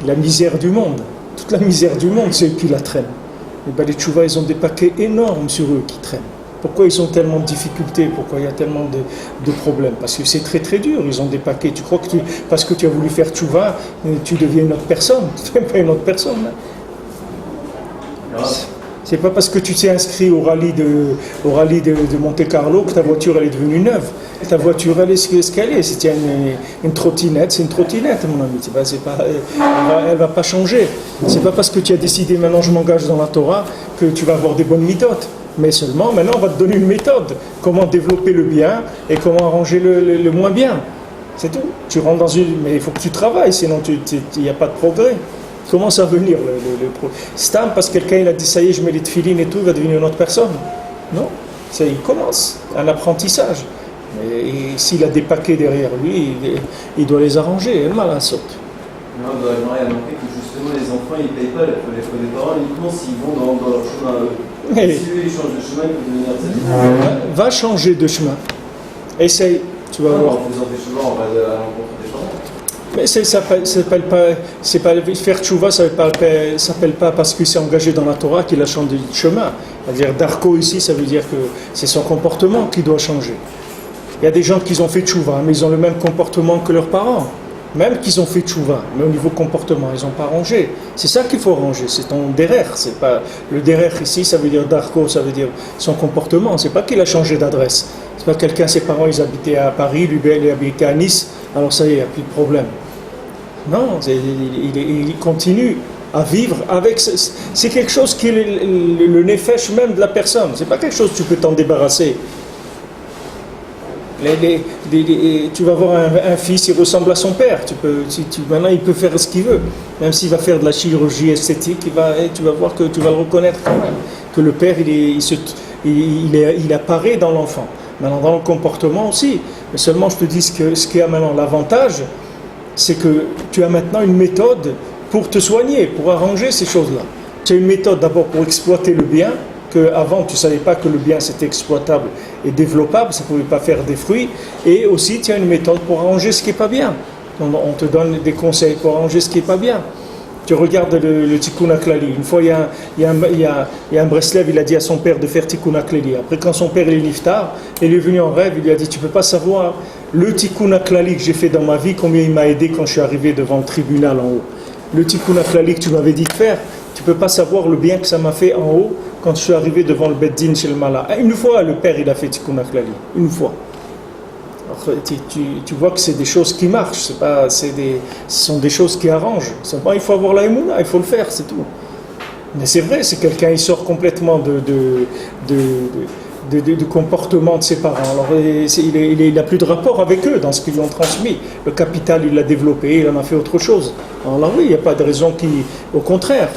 la misère du monde. Toute la misère du monde, c'est eux qui la traînent. Les balais Tchouva, ils ont des paquets énormes sur eux qui traînent. Pourquoi ils ont tellement de difficultés? Pourquoi il y a tellement de problèmes? Parce que c'est très très dur, ils ont des paquets. Tu crois que parce que tu as voulu faire tchouva, tu deviens une autre personne? Tu n'es pas une autre personne. Hein? C'est pas parce que tu t'es inscrit au rallye de Monte Carlo que ta voiture elle est devenue neuve. Ta voiture elle est ce qu'elle est. Si tu as une trottinette, c'est une trottinette, mon ami. Elle va pas changer. C'est pas parce que tu as décidé maintenant je m'engage dans la Torah que tu vas avoir des bonnes méthodes. Mais seulement, maintenant, on va te donner une méthode. Comment développer le bien et comment arranger le moins bien. C'est tout. Tu rentres dans une... Mais il faut que tu travailles, sinon il n'y a pas de progrès. Commence à venir Stam, parce que quelqu'un il a dit ça y est, je mets les tefilines et tout, il va devenir une autre personne. Non, il commence un apprentissage. Et s'il a des paquets derrière lui, il doit les arranger. Elle m'a la saute. Non, il a manqué que justement les enfants ils ne payent pas les frais des parents uniquement s'ils vont dans leur chemin à eux. Si eux ils changent de chemin, ils peuvent devenir Va changer de chemin. Essaye, tu vas voir. En faisant des chemins, on va à l'encontre des gens. Mais ça s'appelle pas, faire tchouva, ça s'appelle pas parce qu'il s'est engagé dans la Torah qu'il a changé de chemin. C'est-à-dire Darko ici, ça veut dire que c'est son comportement qui doit changer. Il y a des gens qui ont fait tchouva, mais ils ont le même comportement que leurs parents. Même qu'ils ont fait tchouva, mais au niveau comportement, ils n'ont pas rangé. C'est ça qu'il faut ranger, c'est ton derer. C'est pas, le derer ici, ça veut dire Darko, ça veut dire son comportement. C'est pas qu'il a changé d'adresse. C'est pas quelqu'un, ses parents, ils habitaient à Paris, lui, il habitait à Nice, alors ça y est, il n'y a plus de problème. Non, il continue à vivre avec... C'est quelque chose qui est le nefesh même de la personne. C'est pas quelque chose que tu peux t'en débarrasser. Tu vas voir un fils, il ressemble à son père. Maintenant, il peut faire ce qu'il veut. Même s'il va faire de la chirurgie esthétique, tu vas voir que tu vas le reconnaître quand même. Que le père, il apparaît dans l'enfant. Maintenant, dans le comportement aussi. Mais seulement, je te dis ce qui a maintenant l'avantage, c'est que tu as maintenant une méthode pour te soigner, pour arranger ces choses-là. Tu as une méthode d'abord pour exploiter le bien, qu'avant tu ne savais pas que le bien c'était exploitable et développable, ça ne pouvait pas faire des fruits, et aussi tu as une méthode pour arranger ce qui n'est pas bien. On te donne des conseils pour arranger ce qui n'est pas bien. Tu regardes le Tikkun HaKlali. Une fois, il y a un Breslev, il a dit à son père de faire Tikkun HaKlali. Après, quand son père est niftar, il est venu en rêve, il lui a dit, tu ne peux pas savoir le Tikkun HaKlali que j'ai fait dans ma vie, combien il m'a aidé quand je suis arrivé devant le tribunal en haut. Le Tikkun HaKlali que tu m'avais dit de faire, tu ne peux pas savoir le bien que ça m'a fait en haut quand je suis arrivé devant le Beddin chez le Mala. Une fois, le père, il a fait Tikkun HaKlali. Une fois. Alors, tu vois que c'est des choses qui marchent, ce sont des choses qui arrangent. Il faut avoir la émouna, il faut le faire, c'est tout. Mais c'est vrai, c'est quelqu'un, il sort complètement de comportement de ses parents. Alors, il n'a plus de rapport avec eux dans ce qu'ils lui ont transmis. Le capital, il l'a développé, il en a fait autre chose. Alors là, oui, il n'y a pas de raison au contraire.